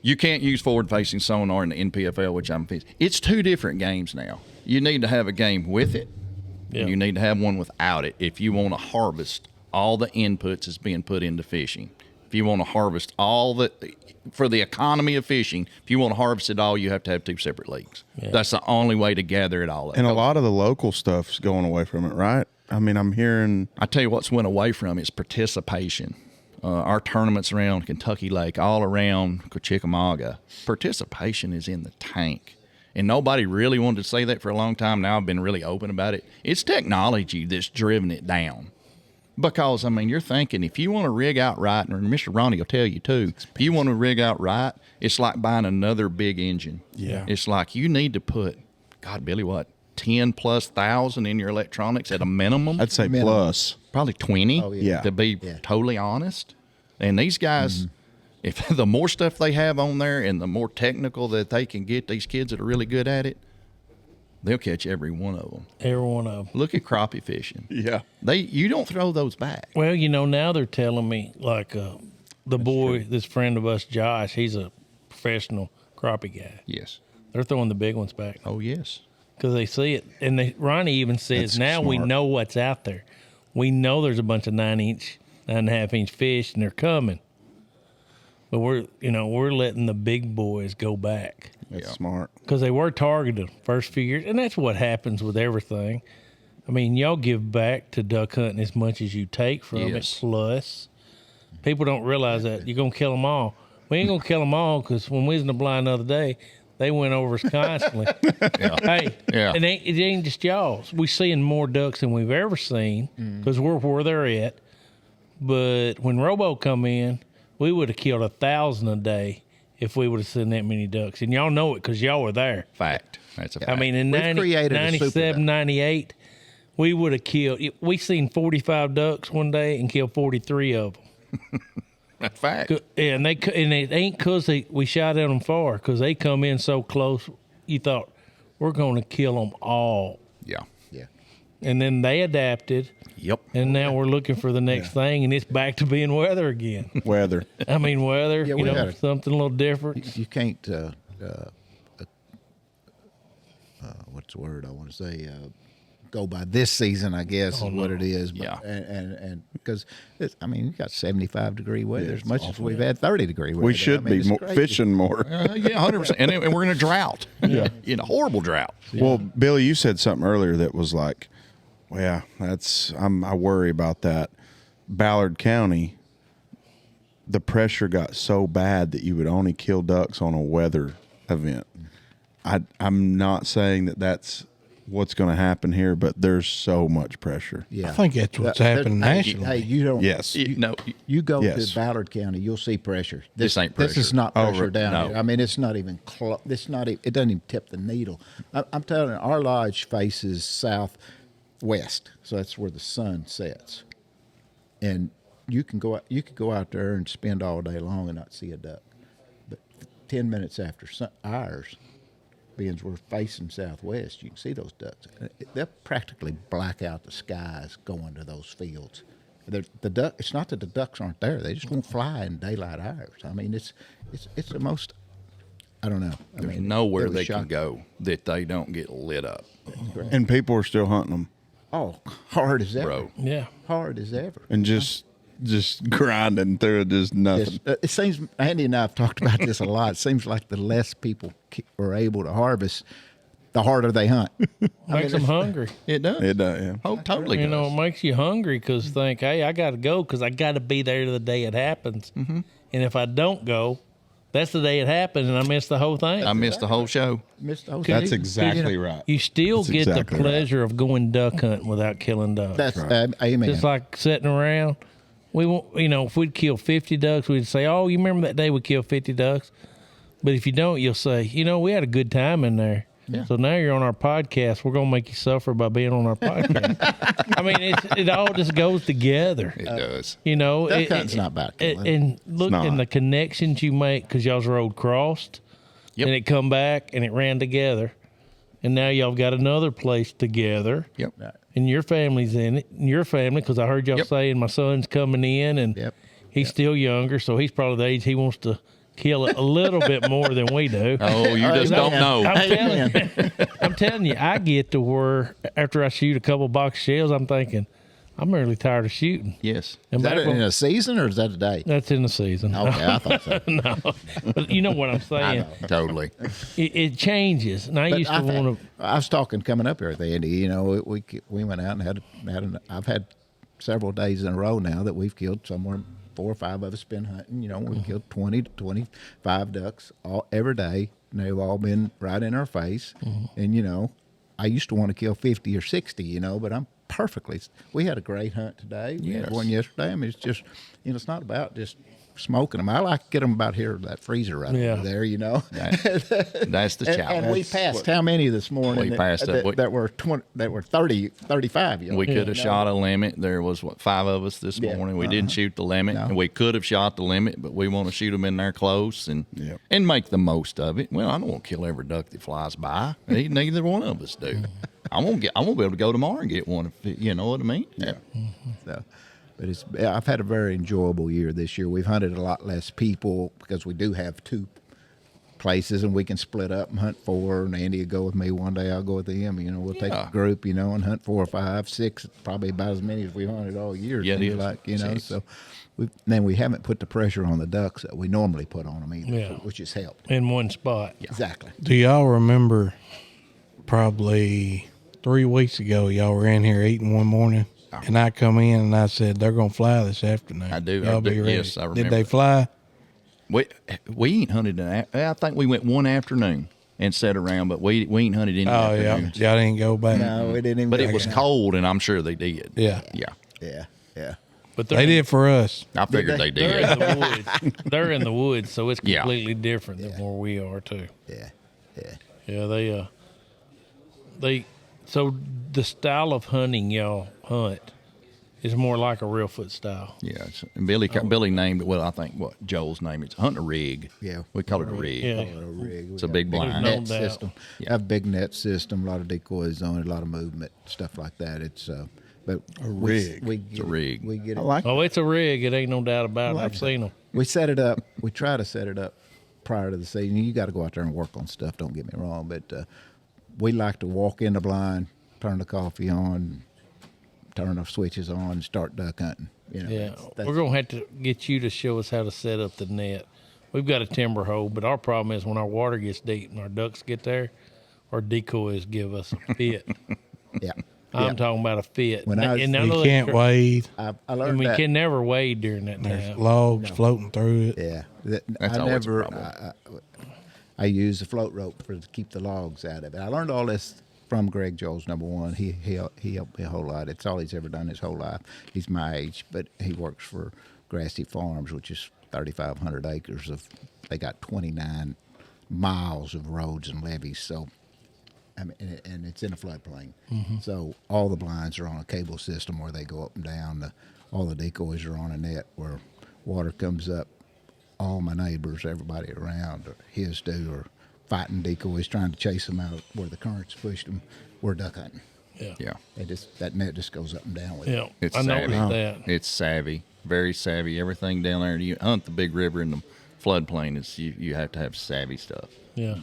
you can't use forward-facing sonar in the NPFL, which I'm fishing. It's two different games now. You need to have a game with it, and you need to have one without it if you want to harvest all the inputs that's being put into fishing. If you want to harvest for the economy of fishing, if you want to harvest it all, you have to have two separate leagues. Yeah. That's the only way to gather it all up. And a lot of the local stuff's going away from it, right? I mean, I'm hearing. I tell you what's went away from is participation. Our tournaments around Kentucky Lake, all around Chickamauga, participation is in the tank. and nobody really wanted to say that for a long time. Now I've been really open about it. It's technology that's driven it down. Because, I mean, you're thinking if you want to rig out right, and Mr. Ronnie will tell you too, if you want to rig out right, it's like buying another big engine. Yeah. It's like you need to put, God, Billy, what, 10,000+ in your electronics at a minimum? I'd say Minimum. plus. Probably 20, Yeah. to be totally honest. And these guys, if the more stuff they have on there and the more technical that they can get, these kids that are really good at it, they'll catch every one of them. Every one of them. Look at crappie fishing. Yeah. You don't throw those back. Well, now they're telling me, like, the boy, this friend of us, Josh, he's a professional crappie guy. Yes. They're throwing the big ones back Oh, yes. because they see it. And Ronnie even says, That's now we smart. know what's out there. We know there's a bunch of 9.5 inch fish, and they're coming. But we're letting the big boys go back. That's smart. Because they were targeted first few years, and that's what happens with everything. I mean, y'all give back to duck hunting as much as you take from Yes. it. Plus, people don't realize that you're gonna kill them all. We ain't gonna kill them all because when we was in the blind the other day, they went over us constantly. Hey, Yeah. it ain't just y'all. We seeing more ducks than we've ever seen because we're where they're at. But when Robo come in, we would have killed 1,000 a day if we would have seen that many ducks. And y'all know it because y'all were there. Fact. That's a fact. I mean, in We've 90, created a super 97, duck. 98, we would have killed. We seen 45 ducks one day and killed 43 of them. that's fact. And it ain't because we shot at them far, because they come in so close. You thought we're going to kill them all, Yeah. Yeah. and then they adapted, Yep. and now we're looking for the next thing, and it's back to being weather again. Weather. I mean, weather, Yeah, we had a- something a little different. You can't. What's the word I want to say? Go by this season, I guess, is what it is. But, Yeah. and because I mean, you got 75-degree weather as it's much as awful. we've had 30-degree weather. We I should mean, be it's more, crazy. fishing more. Yeah, 100%. And we're in a drought. Yeah. In a horrible drought. Well, Billy, you said something earlier that was like, well, yeah, I worry about that. Ballard County, the pressure got so bad that you would only kill ducks on a weather event. I'm not saying that that's what's going to happen here, but there's so much pressure. Yeah, I think that's what's happening nationally. Hey, you don't. Yes. You go Yes. to Ballard County, you'll see pressure. This ain't This is pressure. not pressure Over- down no. here. I mean, it's not even close. It's not. It doesn't even tip the needle. I'm telling you, our lodge faces southwest, so that's where the sun sets. And you can go out. You could go out there and spend all day long and not see a duck. But 10 minutes after ours, being we're facing southwest, you can see those ducks. They'll practically black out the skies going to those fields. The duck. It's not that the ducks aren't there; they just won't fly in daylight hours. I mean, it's the most. I don't know. I There's mean, nowhere it was they can shocking. go that they don't get lit up. And people are still hunting them Oh, hard as ever. Bro. Yeah. Hard as ever. and just grinding through it, just nothing. It seems Andy and I have talked about this a lot. It seems like the less people are able to harvest, the harder they hunt. Makes them hungry. It does. It does, yeah. Oh, totally. You know, does. it makes you hungry because think, hey, I got to go because I got to be there the day it happens. Mm-hmm. And if I don't go, that's the day it happens, and I miss the whole thing. I missed the whole show. Missed those That's days. exactly right. You still That's get exactly the right. pleasure of going duck hunting without killing ducks. That's amen. Just like sitting around. We won't, if we'd kill 50 ducks, we'd say, "Oh, you remember that day we killed 50 ducks?" But if you don't, you'll say, "We had a good time in there." Yeah. So now you're on our podcast. We're gonna make you suffer by being on our podcast. I mean, it all just goes together. It does. Duck hunting's not about killing. And look not. in the connections you make because y'all's road crossed, Yep. and it come back and it ran together, and now y'all got another place together. Yep. And your family's in it. And your family, because I heard y'all Yep. saying my son's coming in, and Yep. he's still younger, so he's probably the age he wants to kill it a little bit more than we do. Oh, you just don't know. I'm telling you, I get to where after I shoot a couple box shells, I'm thinking, I'm really tired of shooting. Yes. And Is that back in when- a season or is that a day? that's in the season. Okay, I thought so. No, but you know what I'm saying. Totally. It changes, and I But used to want to. I was talking coming up here with Andy. We went out and had I've had several days in a row now that we've killed somewhere 4 or 5 of us been hunting. We killed 20 to 25 ducks every day and they've all been right in our face. And, you know, I used to want to kill 50 or 60, you know, but I'm perfectly. We had a great hunt today. We had one yesterday. I mean, it's just, you know, it's not about just smoking them. I like to get them about here, that freezer right over there, you know. That's the challenge. And we passed how many this morning? We passed that were 20, that were 30, 35. You know? We could have shot a limit. There was, 5 of us this morning. We didn't shoot the limit, and we could have shot the limit, but we want to shoot them in there close and make the most of it. Well, I don't want to kill every duck that flies by. Neither one of us do. I'm gonna be able to go tomorrow and get one. If you know what I mean? Yeah. So, but I've had a very enjoyable year this year. We've hunted a lot less people because we do have 2 places, and we can split up and hunt 4. And Andy will go with me one day. I'll go with him. You know, we'll take a group, you know, and hunt 4 or 5, 6, probably about as many as we hunted all year. Yeah, it is. Like, you know, so then we haven't put the pressure on the ducks that we normally put on them either, which has helped. In one spot. Exactly. Do y'all remember probably 3 weeks ago, y'all were in here eating one morning, and I come in and I said, they're going to fly this afternoon. I do. Y'all be ready. Yes, I remember. Did they fly? We ain't hunted. I think we went one afternoon and sat around, but we ain't hunted any afternoons. Y'all didn't go back. No, we didn't even. But it was cold, and I'm sure they did. Yeah. But They did for us. I figured they They're did. in the woods. They're in the woods, so it's completely different than where we are too. Yeah. They. So the style of hunting y'all hunt is more like a real foot style. Yeah, and Billy named it. Well, I think Joel's name. It's hunting a rig. Yeah, we call it a rig. Yeah, it's a big blind net system. Have a big net system, a lot of decoys on it, a lot of movement, stuff like that. It's but a rig. It's a rig. We get it. It's a rig. It ain't no doubt about it. I've seen them. We set it up. We try to set it up prior to the season. You got to go out there and work on stuff. Don't get me wrong, but we like to walk in the blind, turn the coffee on, turn the switches on, and start duck hunting. You know, that's we're gonna have to get you to show us how to set up the net. We've got a timber hole, but our problem is when our water gets deep and our ducks get there, our decoys give us a fit. I'm talking about a fit. When you can't wade. I And learned we that. can never wade during that There's time. logs floating through it. Yeah, That's I always a never. problem. I use the float rope to keep the logs out of it. I learned all this from Greg Jones, number one. He helped me a whole lot. It's all he's ever done his whole life. He's my age, but he works for Grassy Farms, which is 3,500 acres of. They got 29 miles of roads and levees. So, I mean, and it's in a floodplain. So all the blinds are on a cable system where they go up and down. All the decoys are on a net where water comes up. All my neighbors, everybody around, or his do, are fighting decoys, trying to chase them out where the currents pushed them. We're duck hunting. Yeah. That net just goes up and down with Yeah, it. It's I savvy. noticed that. It's savvy, very savvy. Everything down there. You hunt the big river in the floodplain. Is you have to have savvy stuff. Yeah.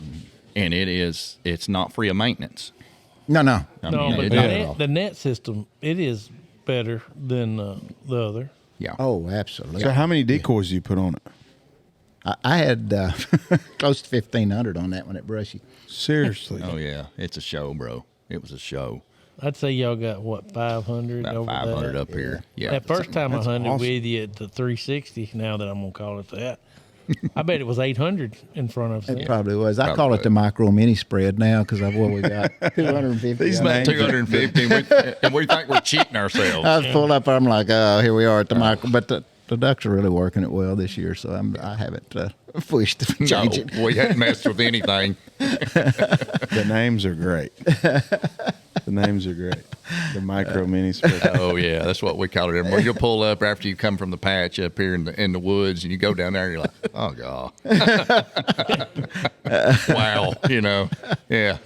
And it's not free of maintenance. No. No, mean, but it- the net system, it is better than the other. Yeah. Oh, absolutely. So how many decoys do you put on it? I had close to 1,500 on that one at Brushy. Seriously. Oh yeah, it's a show, bro. It was a show. I'd say y'all got, 500 About over 500 that? up here. Yeah. That first time I That's hunted awesome. with you at the 360, now that I'm going to call it that, I bet it was 800 in front of us. It probably was. I call it the micro mini spread now because of what we got. 250. These on it. names- 250, and we think we're cheating ourselves. I was pulled up. I'm like, oh, here we are at the micro. But the ducks are really working it well this year, so I haven't pushed to No, change it. we hadn't messed with anything. The names are great. The names are great. The micro mini spread. Oh yeah, that's what we call it. Where you'll pull up after you come from the patch up here in the woods, and you go down there, and you're like, oh god, wow, yeah,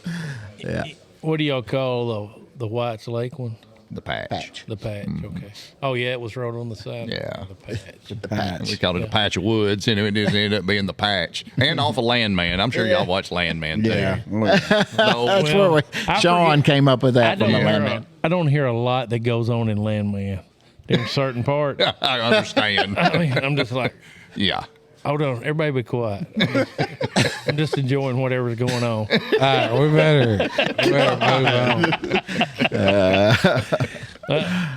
Yeah. What do y'all call the White's Lake one? the patch. The patch, okay. Oh, yeah, it was right on the side. Yeah. of The patch. Patch. We called it a patch of woods, and it just ended up being the patch. And off of Landman. I'm sure y'all watch Landman too. Yeah. No, That's Well, where I Sean forget- came up with that from the landman. I don't hear a lot that goes on in Landman. There's certain parts. I understand. I mean, I'm just like, Yeah. hold on, everybody be quiet. I'm just enjoying whatever's going on. All right, we better move on.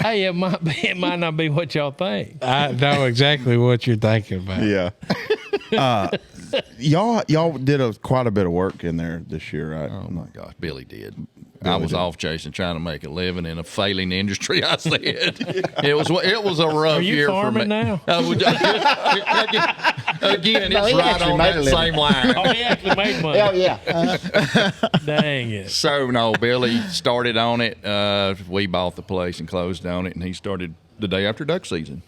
Hey, it might not be what y'all think. I know exactly what you're thinking about. Yeah. y'all did quite a bit of work in there this year, right? Oh my gosh, Billy did. I was off chasing, trying to make a living in a failing industry. I said it was a rough Are you year for me. farming now? Again, No, it's he right actually on made a that living. same line. Oh, he actually made money. Hell yeah. Dang it. So no, Billy started on it. We bought the place and closed on it, and he started the day after duck season.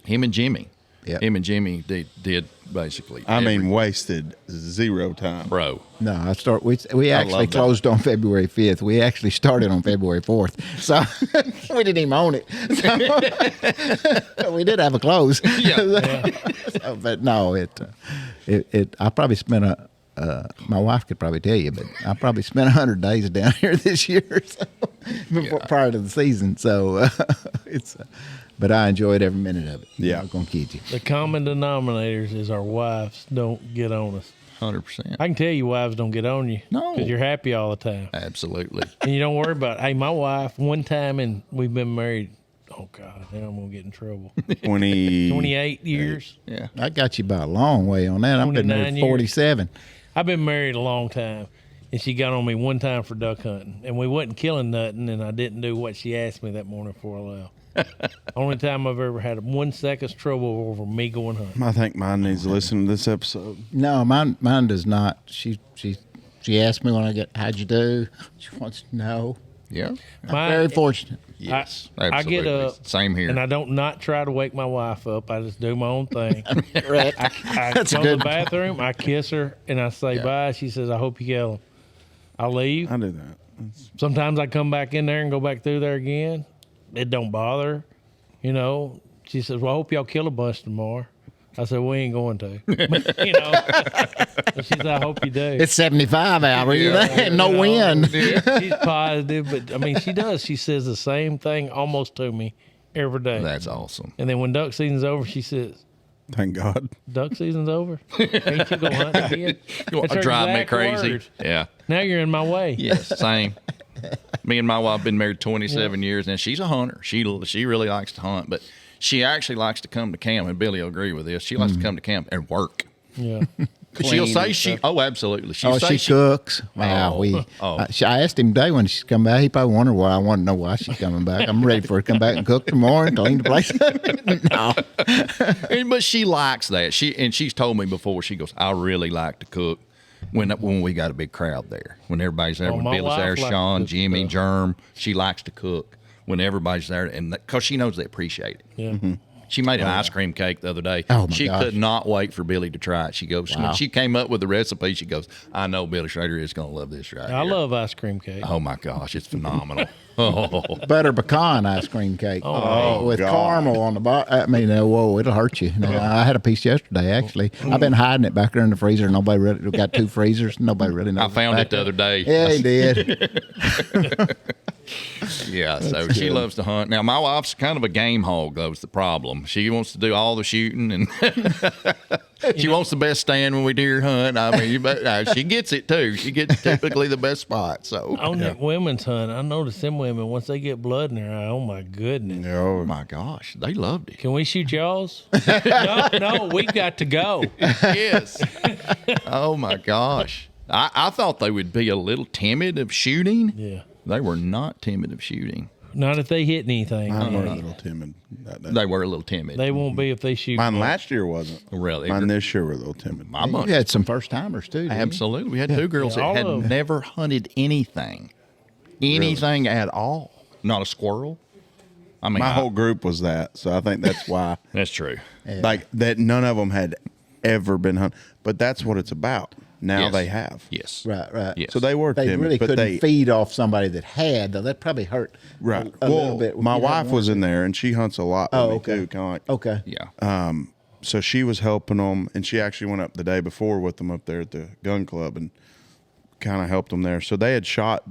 Him and Jimmy. Yep. Him and Jimmy did basically. I mean, wasted 0 time. bro. No, we actually love that. closed on February 5th. We actually started on February 4th. So we didn't even own it. So we did have a close. Yeah. So, but no, I probably spent my wife could probably tell you, but I probably spent 100 days down here this year, so, prior to the season. So but I enjoyed every minute of it. Yeah. I'm going to kid you. The common denominators is our wives don't get on us. 100%. I can tell you wives don't get on you. No. Because you're happy all the time. Absolutely. And you don't worry about it. Hey, my wife, one time, and we've been married, oh, God, now I'm going to get in trouble. 28 years. Yeah. I got you by a long way on that. I've been 29 married years. 47. I've been married a long time, and she got on me one time for duck hunting, and we wasn't killing nothing, and I didn't do what she asked me that morning for a while. Only time I've ever had 1 second's trouble over me going hunting. I think mine needs to listen to this episode. No, mine does not. She asked me when I get, how'd you do? She wants to know. Yeah. My- Very fortunate. Yes. I absolutely. get up, Same here. and I don't not try to wake my wife up. I just do my own thing. Right. I That's go to good. the bathroom, I kiss her, and I say bye. She says, I hope you kill him. I leave. I do that. Sometimes I come back in there and go back through there again. It don't bother her, you know. She says, well, I hope y'all kill a bunch tomorrow. I said, we ain't going to. You know. But she said, I hope you do. It's 75 out. You No know, wind. She's positive, but I mean, she does. She says the same thing almost to me every day. That's awesome. And then when duck season's over, she says, Thank God. duck season's over? Ain't you going hunting again? That's her Drive me exact crazy. words. Yeah. Now you're in my way. Yes. Same. Me and my wife been married 27 years, and she's a hunter. She really likes to hunt, but she actually likes to come to camp, and Billy will agree with this. She likes to come to camp and work. Yeah. She'll Clean say and she. stuff. Oh, absolutely. She'll Oh, say she cooks. Wow, Oh. I asked him today when she's come back. He probably wondered why. I want to know why she's coming back. I'm ready for her to come back and cook tomorrow and clean the place. No. But she likes that. She's told me before. She goes, I really like to cook when we got a big crowd there. When everybody's there, Oh, when my Billy's wife there, likes to Sean, cook Jimmy, stuff. Germ. She likes to cook when everybody's there, and because she knows they appreciate it. Yeah. She made an ice cream cake the other day. Oh, my she gosh. could not wait for Billy to try it. She goes, when she came up with the recipe, she goes, I know Billy Schroeder is going to love this right I here. love ice cream cake. Oh my gosh, it's phenomenal. Oh, Butter pecan ice cream cake with God. caramel on the bottom. I mean, whoa, it'll hurt you. Now, I had a piece yesterday, actually. I've been hiding it back there in the freezer. Nobody really got 2 freezers. Nobody really knows. I found it's it the back other day. there. Yeah, he did. Yeah, so she loves to hunt. Now, my wife's kind of a game hog, though, is the problem. She wants to do all the shooting, and she wants the best stand when we deer hunt. I mean, but she gets it, too. She gets typically the best spot. So, On that women's hunt, I noticed them women, once they get blood in their eye, oh my goodness. oh, my gosh, they loved it. Can we shoot y'all's? no, we've got to go. Yes. Oh, my gosh. I thought they would be a little timid of shooting. Yeah. They were not timid of shooting. Not if they hit anything. Mine were a little timid that day. They were a little timid. They won't be if they shoot. Mine last year wasn't. Really? Mine this year were a little timid. My bunch. You had some first timers, too. didn't you? Absolutely. We had 2 girls Yeah, all that had of them. never hunted anything at all. Not a squirrel. I mean, My whole group was that, so I think that's why. that's true. Like that, none of them had ever been hunted. But that's what it's about. Now Yes. they have. Yes. Right. Yes. So they were They timid, really but couldn't they feed off somebody that had, though. That probably hurt right. a little bit. My You don't wife want was to. in there, and she hunts a lot with Oh, me okay. too. Kind of like Okay. Yeah. so she was helping them, and she actually went up the day before with them up there at the gun club and kind of helped them there. So they had shot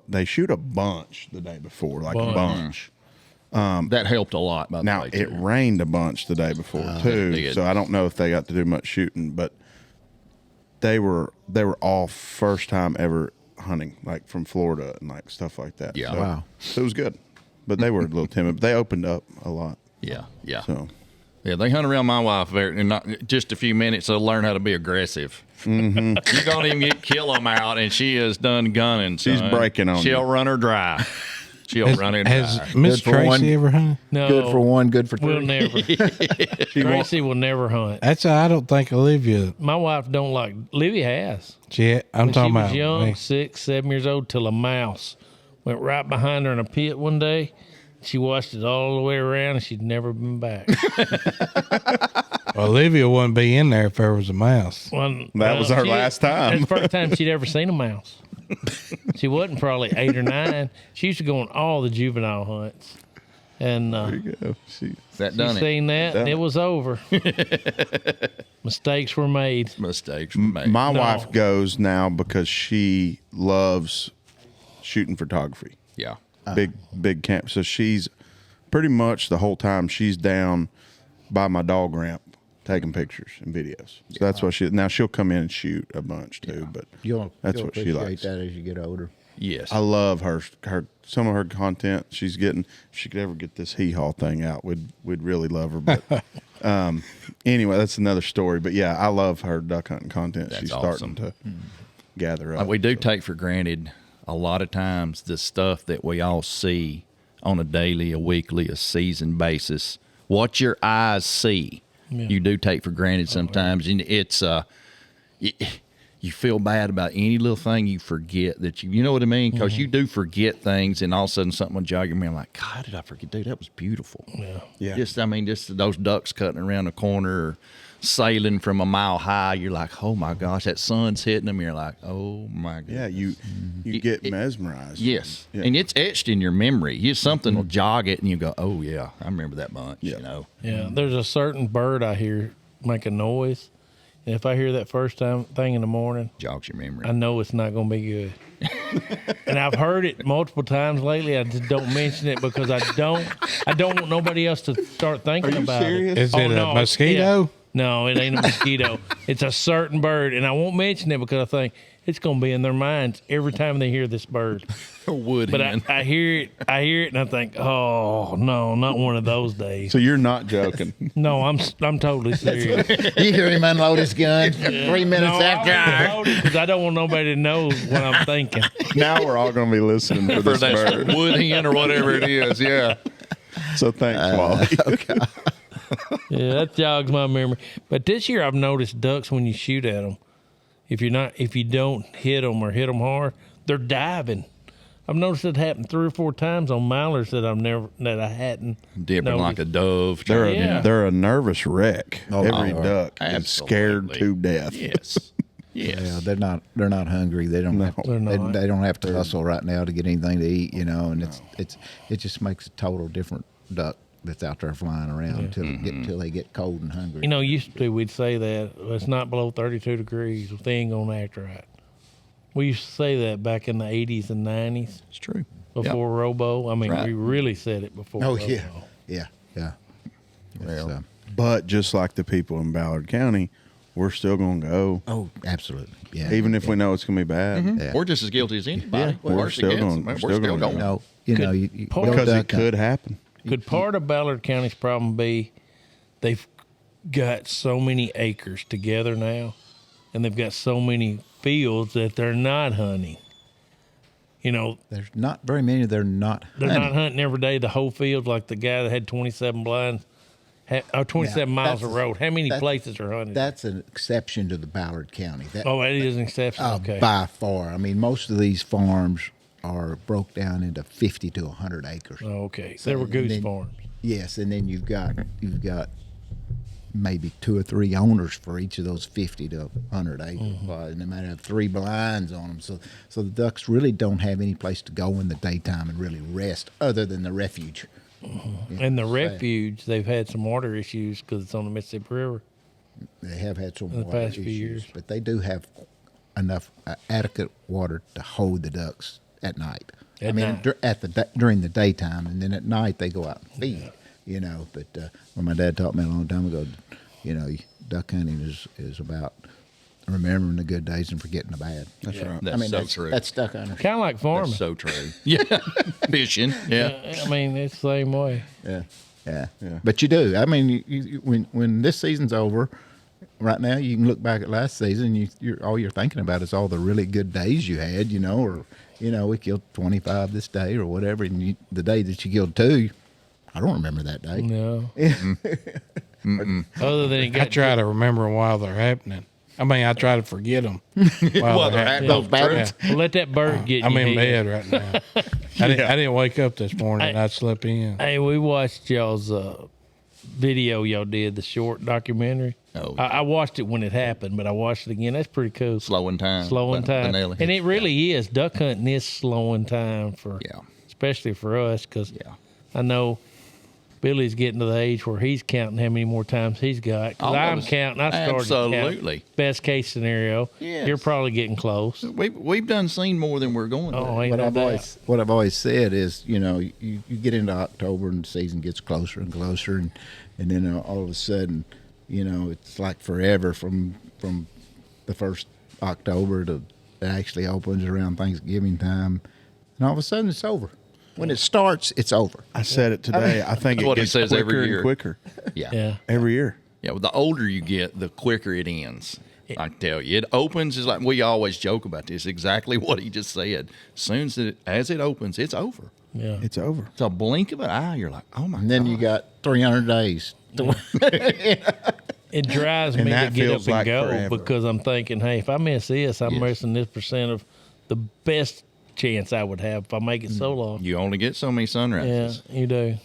they shoot a bunch the day before, like a bunch. That helped a lot. By the Now way, it too. rained a bunch the day before It too, did. so I don't know if they got to do much shooting, but they were all first time ever hunting, like from Florida and like stuff like that. Yeah. So, Wow. so it was good, but they were a little timid. But they opened up a lot. Yeah. Yeah. So Yeah, they hunt around my wife in not just a few minutes. They'll learn how to be aggressive. Mm-hmm. You don't even kill them out, and she is done gunning. She's breaking on She'll you. run her dry. She'll run her dry. Has Miss Good for one. Tracy ever hunted? No, Good for one, good for three. we'll never. Tracy will never hunt. That's I don't think Olivia. My wife don't like. Livy has. I'm When talking she was about young, me. 6, 7 years old, till a mouse went right behind her in a pit one day. She watched it all the way around, and she'd never been back. Olivia wouldn't be in there if there was a mouse. That was her last time. That's the first time she'd ever seen a mouse. She wasn't probably 8 or 9. She used to go on all the juvenile hunts. And There you go. She, That she done it. seen that, and it was over. Mistakes were made. Mistakes were made. my No. wife goes now because she loves shooting photography. Yeah. Big camp. So she's pretty much the whole time she's down by my dog ramp taking pictures and videos. So that's what she'll come in and shoot a bunch too, but You'll that's what she appreciate likes. that as you get older. Yes. I love her some of her content she's getting. If she could ever get this hee-haw thing out, we'd really love her. But anyway, that's another story. But yeah, I love her duck hunting content. That's She's awesome. starting to gather up. We do take for granted a lot of times the stuff that we all see on a daily, a weekly, a season basis. What your eyes see, you do take for granted sometimes, and it's you feel bad about any little thing you forget that you know what I mean, because you do forget things, and all of a sudden something will jog your memory. Like, God, how did I forget? Dude, that was beautiful. Yeah. Just those ducks cutting around the corner, or sailing from a mile high. You're like, oh my gosh, that sun's hitting them. You're like, oh my God. Yeah, you get mesmerized. Yes, Yeah. and it's etched in your memory. Something will jog it, and you go, "Oh yeah, I remember that bunch." Yeah. You know, Yeah, there's a certain bird I hear make a noise, and if I hear that first thing in the morning, jogs your memory. I know it's not going to be good. And I've heard it multiple times lately. I just don't mention it because I don't want nobody else to start thinking about it. Is it no, a mosquito? yeah. No, it ain't a mosquito. It's a certain bird, and I won't mention it because I think it's going to be in their minds every time they hear this bird. Wood But hen. I hear it, and I think, oh no, not one of those days. So you're not joking. No, I'm totally serious. You hear him unload his gun 3 minutes after. Because I don't want nobody to know what I'm thinking. Now we're all going to be listening for this bird. wood hen or whatever it is. Yeah. So thanks, Wally. Yeah, that jogs my memory. But this year I've noticed ducks when you shoot at them, if you don't hit them or hit them hard, they're diving. I've noticed it happen 3 or 4 times on mallards that I hadn't Dipping noticed. like a dove. They're a nervous wreck. Every oh, duck is scared to death. Yes. Yes. Yeah, they're not hungry. They don't have to, They're not. They don't have to hustle right now to get anything to eat, you know, and it just makes a total different duck that's out there flying around until they get cold and hungry. You know, used to we'd say that it's not below 32 degrees if they ain't gonna act right. We used to say that back in the 80s and 90s It's true. before Robo. I mean, Right. we really said it before. Oh Robo. yeah. Well, It's, But just like the people in Ballard County, we're still going to go. oh, absolutely. Yeah. Even if we know it's going to be bad. Yeah. We're just as guilty as anybody. we're Worse still against going- them. we're still going. No, you know, you Paul- go Because duck it could happen. Could part of Ballard County's problem be they've got so many acres together now, and they've got so many fields that they're not hunting? You know, There's not very many. They're not. they're hunting. not hunting every day the whole field like the guy that had 27 blinds, 27 Now, miles that's of road. How many that's- places are hunting? That's an exception to the Ballard County. That, Oh, that is an exception. Okay. by far. I mean, most of these farms are broke down into 50 to 100 acres. Oh, okay. There were and goose then- farms. Yes, and then you've got maybe 2 or 3 owners for each of those 50 to 100 acres, and they might have 3 blinds on them. So the ducks really don't have any place to go in the daytime and really rest, other than the refuge. And the refuge, they've had some water issues because it's on the Mississippi River. They have had some the water past few issues, years. but they do have enough adequate water to hold the ducks at night. At night. During the daytime, and then at night they go out and feed. You know, but when my dad taught me a long time ago, you know, duck hunting is about remembering the good days and forgetting the bad. That's right. That's so true. That's duck hunting. Kind of like farming. That's so true. Yeah. Fishing. Yeah. I mean, it's the same way. Yeah. Yeah. Yeah. But you do. I mean, when this season's over, right now you can look back at last season. All you're thinking about is all the really good days you had. Or we killed 25 this day or whatever, and the day that you killed 2, I don't remember that day. No. Other than I try to remember them while they're happening. I mean, I try to forget them while they're happening. Those bad ones. Well, let that bird get I'm you. in bed right now. I didn't wake up this morning. I slept in. Hey, we watched y'all's video y'all did, the short documentary. Oh, I watched it when it happened, but I watched it again. That's pretty cool. slowing time. Slowing time. And it really is. Duck hunting is slowing time especially for us, because I know Billy's getting to the age where he's counting how many more times he's got. Because I'm counting. I started absolutely. counting. Best case scenario. Yes. You're probably getting close. We've done seen more than we're going to. Oh, ain't no doubt. What I've always said is, you get into October and the season gets closer and closer, and then all of a sudden, it's like forever from the first October to it actually opens around Thanksgiving time, and all of a sudden it's over. When it starts, it's over. I said it today. I think That's it what he gets says quicker every year. and quicker Yeah. every year. Yeah, well, the older you get, the quicker it ends. I tell you, it opens is like we always joke about this. Exactly what he just said. As it opens, it's over. Yeah. It's over. It's a blink of an eye. You're like, oh my! And then God. you got 300 days. It drives me to that get up feels and like go forever. because I'm thinking, hey, if I miss this, I'm missing this percent of the best chance I would have if I make it so long. You only get so many Yeah, sunrises. you do.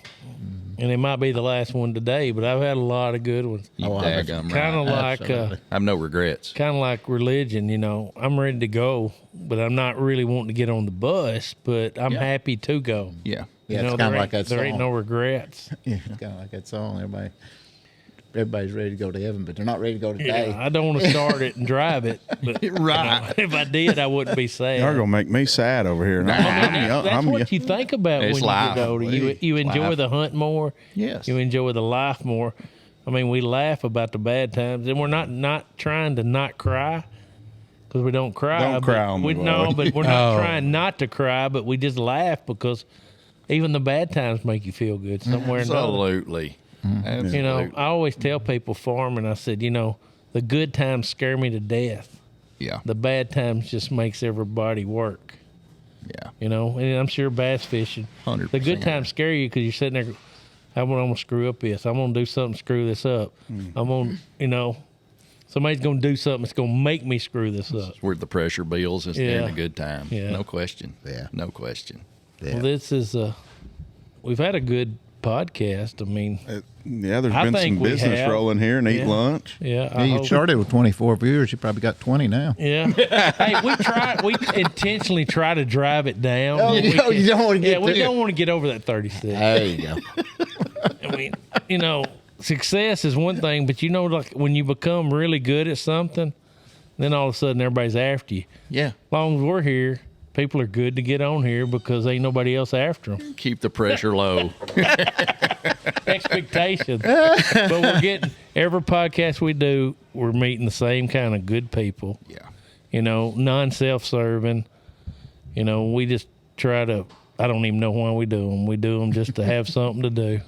And it might be the last one today, but I've had a lot of good ones. You I've daggum Kind of right. like I have no regrets. kind of like religion, I'm ready to go, but I'm not really wanting to get on the bus, but I'm happy to go. Yeah. Yeah, it's kind of like that song. There ain't no regrets. Yeah, it's kind of like that song. Everybody's ready to go to heaven, but they're not ready to go today. Yeah, I don't want to start it and drive it, but Right. if I did, I wouldn't be sad. Y'all gonna make me sad over here. That's what you think about It's when you life. get older. You enjoy Life. the hunt more. Yes. You enjoy the life more. I mean, we laugh about the bad times, and we're not trying to not cry because we don't cry. Don't but cry on me, No, boy. but we're not trying not to cry, but we just laugh because even the bad times make you feel good somewhere or another. Absolutely. Absolutely. I always tell people farming, I said, the good times scare me to death. Yeah. The bad times just makes everybody work. Yeah. And I'm sure bass fishing. 100%. The good times scare you because you're sitting there, I'm going to screw up this. I'm going to do something, screw this up. I'm going to, somebody's going to do something that's going to make me screw this up. Where the pressure builds is during a good time. Yeah. No question. Yeah. No question. Well, this is, we've had a good podcast. I mean, There's I been think some we business have. rolling here and eat Yeah. lunch. You started with 24 viewers. You probably got 20 now. Yeah. Hey, we intentionally try to drive it down. Oh, you don't want to get we there. don't want to get over that 36. There you go. I mean, success is one thing, but like when you become really good at something, then all of a sudden everybody's after you. Yeah. As long as we're here, people are good to get on here because ain't nobody else after them. Keep the pressure low. Expectations. But we're getting, every podcast we do, we're meeting the same kind of good people. Yeah. Non-self-serving. We just try to, I don't even know why we do them. We do them just to have something to do.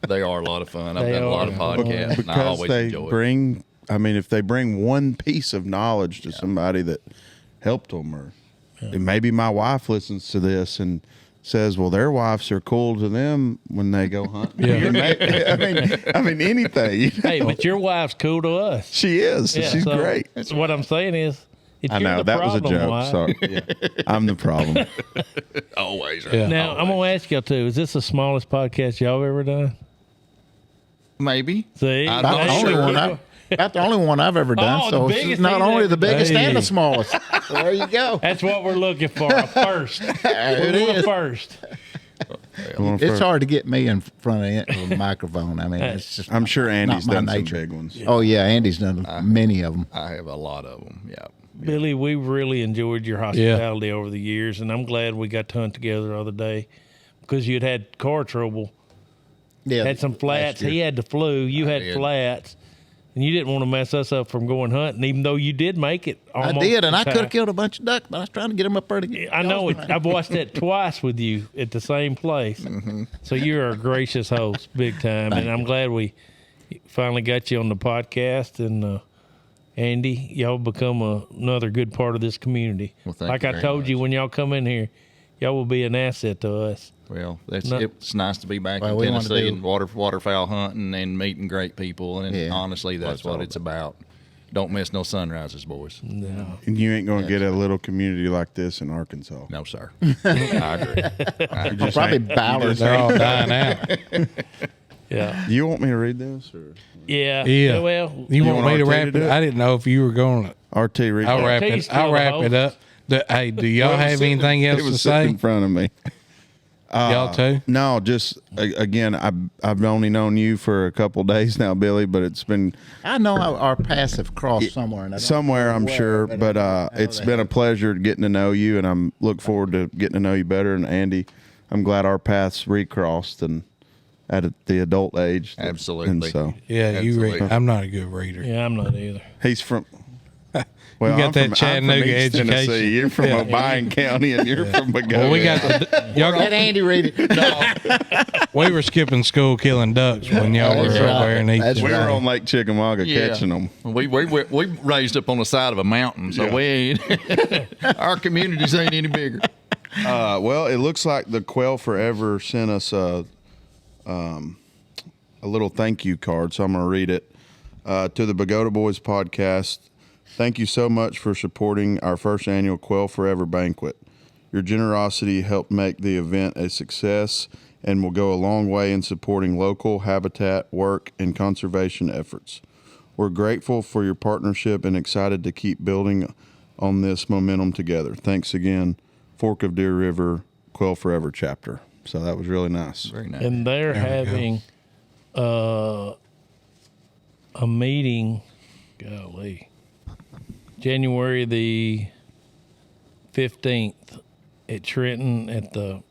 They are a lot of fun. I've They done a lot are. of podcasts, and I Because always they enjoy it. bring, if they bring one piece of knowledge to somebody that helped them, or maybe my wife listens to this and says, well, their wives are cool to them when they go hunting. I mean, anything. Hey, but your wife's cool to us. She is. Yeah, She's so great. What I'm saying is, if I you're know the that was a problem, joke. wife- Sorry. I'm the problem. Always. Right? Yeah. Now, I'm going to ask y'all, too, is this the smallest podcast y'all have ever done? Maybe. See? I'm About not the only sure. one about the only one I've ever done. Oh, so the it's biggest not he's only ever the biggest done. and the smallest. So there you go. That's what we're looking for, a first. It We want a is. first. It's hard to get me in front of a microphone. I mean, it's just. I'm sure Andy's not my done some nature. big ones. Oh yeah, Andy's done many of them. I have a lot of them. Yeah. Billy, we really enjoyed your hospitality over the years, and I'm glad we got to hunt together the other day because you'd had car trouble. Yeah, Had some flats. last year. He had the flu. You had did. flats. and you didn't want to mess us up from going hunting, even though you did make it. I did, and I could have killed a bunch of ducks, but I was trying to get them up there to get. I know it. I've watched that twice with you at the same place. So you're a gracious host, big time, and I'm glad we finally got you on the podcast. And Andy, y'all become another good part of this community. Well, thank like you I very told much. you when y'all come in here, y'all will be an asset to us. Well, No. it's nice to be back in we wanted to Tennessee do- and waterfowl hunting and meeting great people. And Yeah. honestly, that's what it's about. Don't miss no sunrises, boys. No. And you ain't going to get a little community like this in Arkansas. No, sir. I agree. Probably Ballard. They're all dying out. Yeah. You want me to read this? Or? Yeah. Yeah. Well, You want me to RT wrap to it? do it? I didn't know if you were going to. RT, read I'll that. wrap RT's it. I'll still wrap the it up. Hey, do y'all have anything else It to was sitting say? in front of me. Y'all too? No, just again, I've only known you for a couple days now, Billy, but it's been I know our paths have crossed somewhere. And I don't somewhere, know I'm where, sure. But it's been a pleasure getting to know you, and I'm look forward to getting to know you better. And Andy, I'm glad our paths recrossed and at the adult age. Absolutely. And so Yeah, you read. Absolutely. I'm not a good reader. yeah, I'm not either. he's from. Well, got I'm that from, Chattanooga I'm from East education. Tennessee. You're from Yeah. O'Brien County, and you're from Bogota. Well, we got y'all. Let Andy read it. We were skipping school killing ducks when y'all were That's over right. there in East. That's We Tennessee. were on Lake Chickamauga catching them. We raised up on the side of a mountain, so Yeah. we ain't, our communities ain't any bigger. Well, it looks like the Quail Forever sent us a little thank you card, so I'm going to read it. To the Bogota Boys podcast, thank you so much for supporting our first annual Quail Forever banquet. Your generosity helped make the event a success and will go a long way in supporting local habitat work and conservation efforts. We're grateful for your partnership and excited to keep building on this momentum together. Thanks again, Fork of Deer River Quail Forever chapter. So that was really nice. Very nice. And they're having a meeting, golly, January the 15th at Trenton at the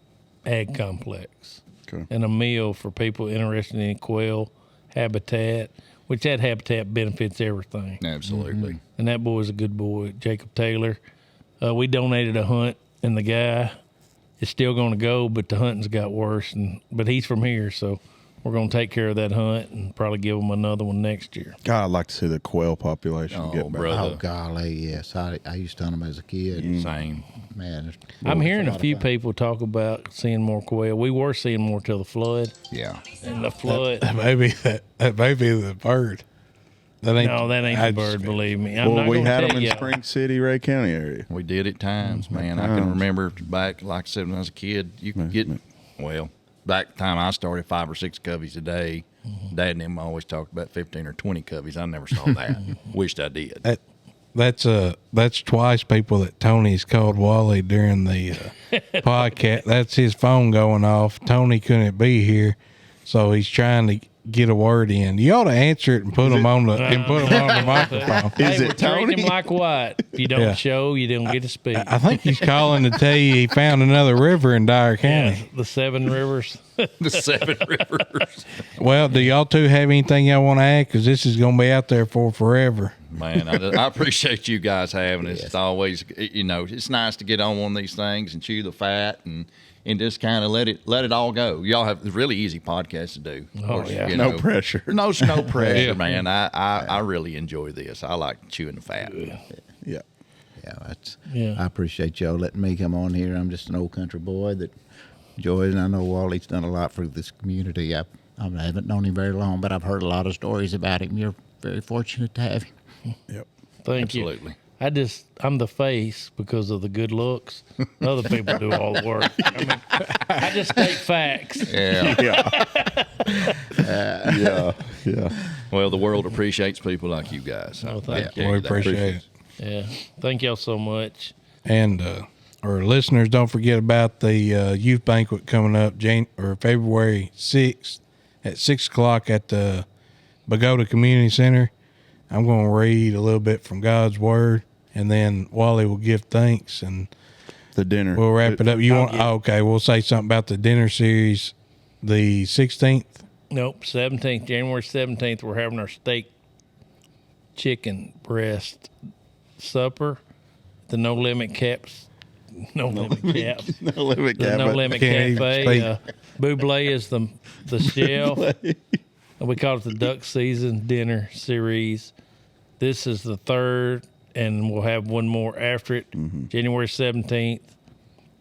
Ag Complex. Okay. And a meal for people interested in quail habitat, which that habitat benefits everything. Absolutely. And that boy's a good boy, Jacob Taylor. We donated a hunt, and the guy is still going to go, but the hunting's got worse. But he's from here, so we're going to take care of that hunt and probably give him another one next year. God, I'd like to see the quail population Oh, get back. brother. Oh golly, yes. I used to hunt them as a kid. Same. Man, I'm hearing a a lot few of fun. people talk about seeing more quail. We were seeing more till the flood, Yeah. and the flood. That may be the bird. That ain't. No, that ain't I the bird. just- Believe me. I'm Well, not we gonna had tell them in you. Spring City, Ray County area. We did at times, man. I can remember back, like I said, when I was a kid, you could get, well, back the time I started 5 or 6 coveys a day. Dad and them always talked about 15 or 20 coveys. I never saw that. Wished I did. That's twice people that Tony's called Wally during the podcast. That's his phone going off. Tony couldn't be here, so he's trying to get a word in. You ought to answer it and put him on the microphone. Is Hey, it we're treating Tony? him like white. If you don't Yeah. show, you don't get to speak. I think he's calling to tell you he found another river in Dyer County. Yeah, the 7 rivers. The 7 Rivers. Well, do y'all two have anything y'all want to add? Because this is going to be out there for forever. Man, I appreciate you guys having us. It's always, it's nice to get on one of these things and chew the fat and just kind of let it all go. Y'all have a really easy podcast to do. Of course, yeah. No pressure. No pressure, Yeah. man. I really enjoy this. I like chewing the fat. Yeah. Yeah, that's. Yeah. I appreciate y'all letting me come on here. I'm just an old country boy that enjoys, and I know Wally's done a lot for this community. I haven't known him very long, but I've heard a lot of stories about him. You're very fortunate to have him. Yep. Thank you. Absolutely. I'm the face because of the good looks. Other people do all the work. I just state facts. Yeah. Yeah. Well, the world appreciates people like you guys. Oh, thank you. We appreciate it. Yeah. Thank y'all so much. And our listeners, don't forget about the youth banquet coming up February 6th at 6 o'clock at the Bogota Community Center. I'm going to read a little bit from God's Word, and then Wally will give thanks, and The dinner. we'll wrap it up. Okay, we'll say something about the dinner series the 16th. Nope. 17th, January 17th, we're having our steak chicken breast supper. The No Limit Caps. No Limit Caps. No limit The cap. No Limit Can't even Cafe. Buble is the chef. And we call it the Duck Season Dinner Series. This is the third, and we'll have one more after it. January 17th.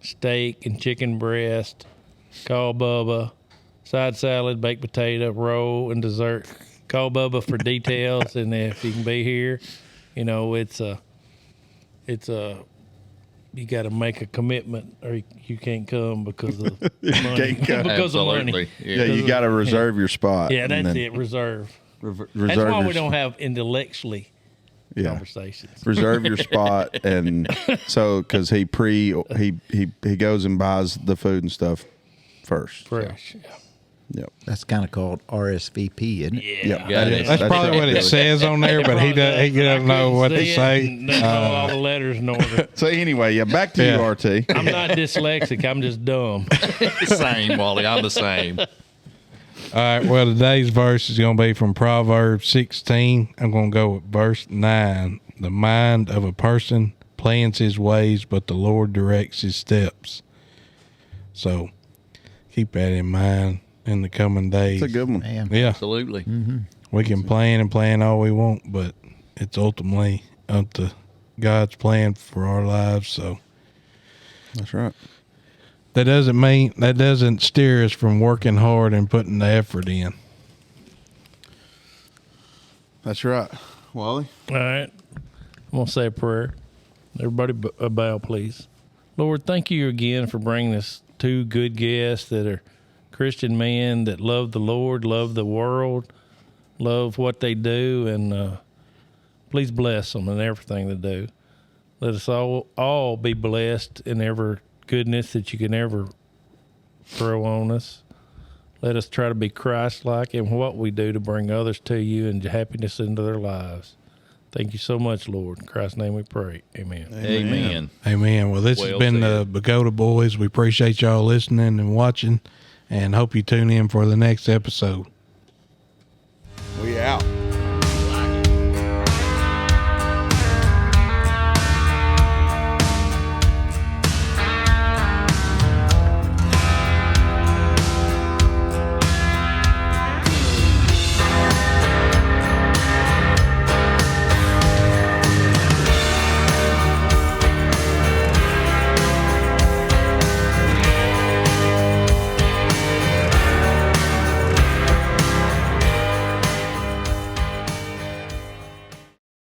Steak and chicken breast. Call Bubba. Side salad, baked potato, roll, and dessert. Call Bubba for details, and if you can be here, you know, it's a you got to make a commitment, or you can't come because of money. Can't come. Because of money. Absolutely. Yeah, you got to reserve your spot. Yeah, and that's then it. Reserve. Reserve That's why your we don't have intellectually conversations. Reserve your spot, and so because he goes and buys the food and stuff first. Fresh. Yeah. Yep. That's kind of called RSVP, isn't it? Yep. Yeah, That it is. That's probably what it says on there, but he doesn't know what to say. Know all the letters in order. So anyway, yeah, back to you, RT. I'm not dyslexic. I'm just dumb. Same, Wally. I'm the same. All right, well, today's verse is going to be from Proverbs 16. I'm going to go with verse 9. The mind of a person plans his ways, but the Lord directs his steps. So keep that in mind in the coming days. That's a good one. Man. Yeah, Absolutely. we can plan and plan all we want, but it's ultimately up to God's plan for our lives. So That's right. that doesn't steer us from working hard and putting the effort in. That's right. Wally? All right. I'm going to say a prayer. Everybody bow, please. Lord, thank you again for bringing us two good guests that are Christian men that love the Lord, love the world, love what they do, and please bless them in everything they do. Let us all be blessed in every goodness that you can ever throw on us. Let us try to be Christ-like in what we do to bring others to you and happiness into their lives. Thank you so much, Lord. In Christ's name we pray. Amen. Amen. Amen. Well, this has Well been the said. Bogota Boys. We appreciate y'all listening and watching, and hope you tune in for the next episode. We out.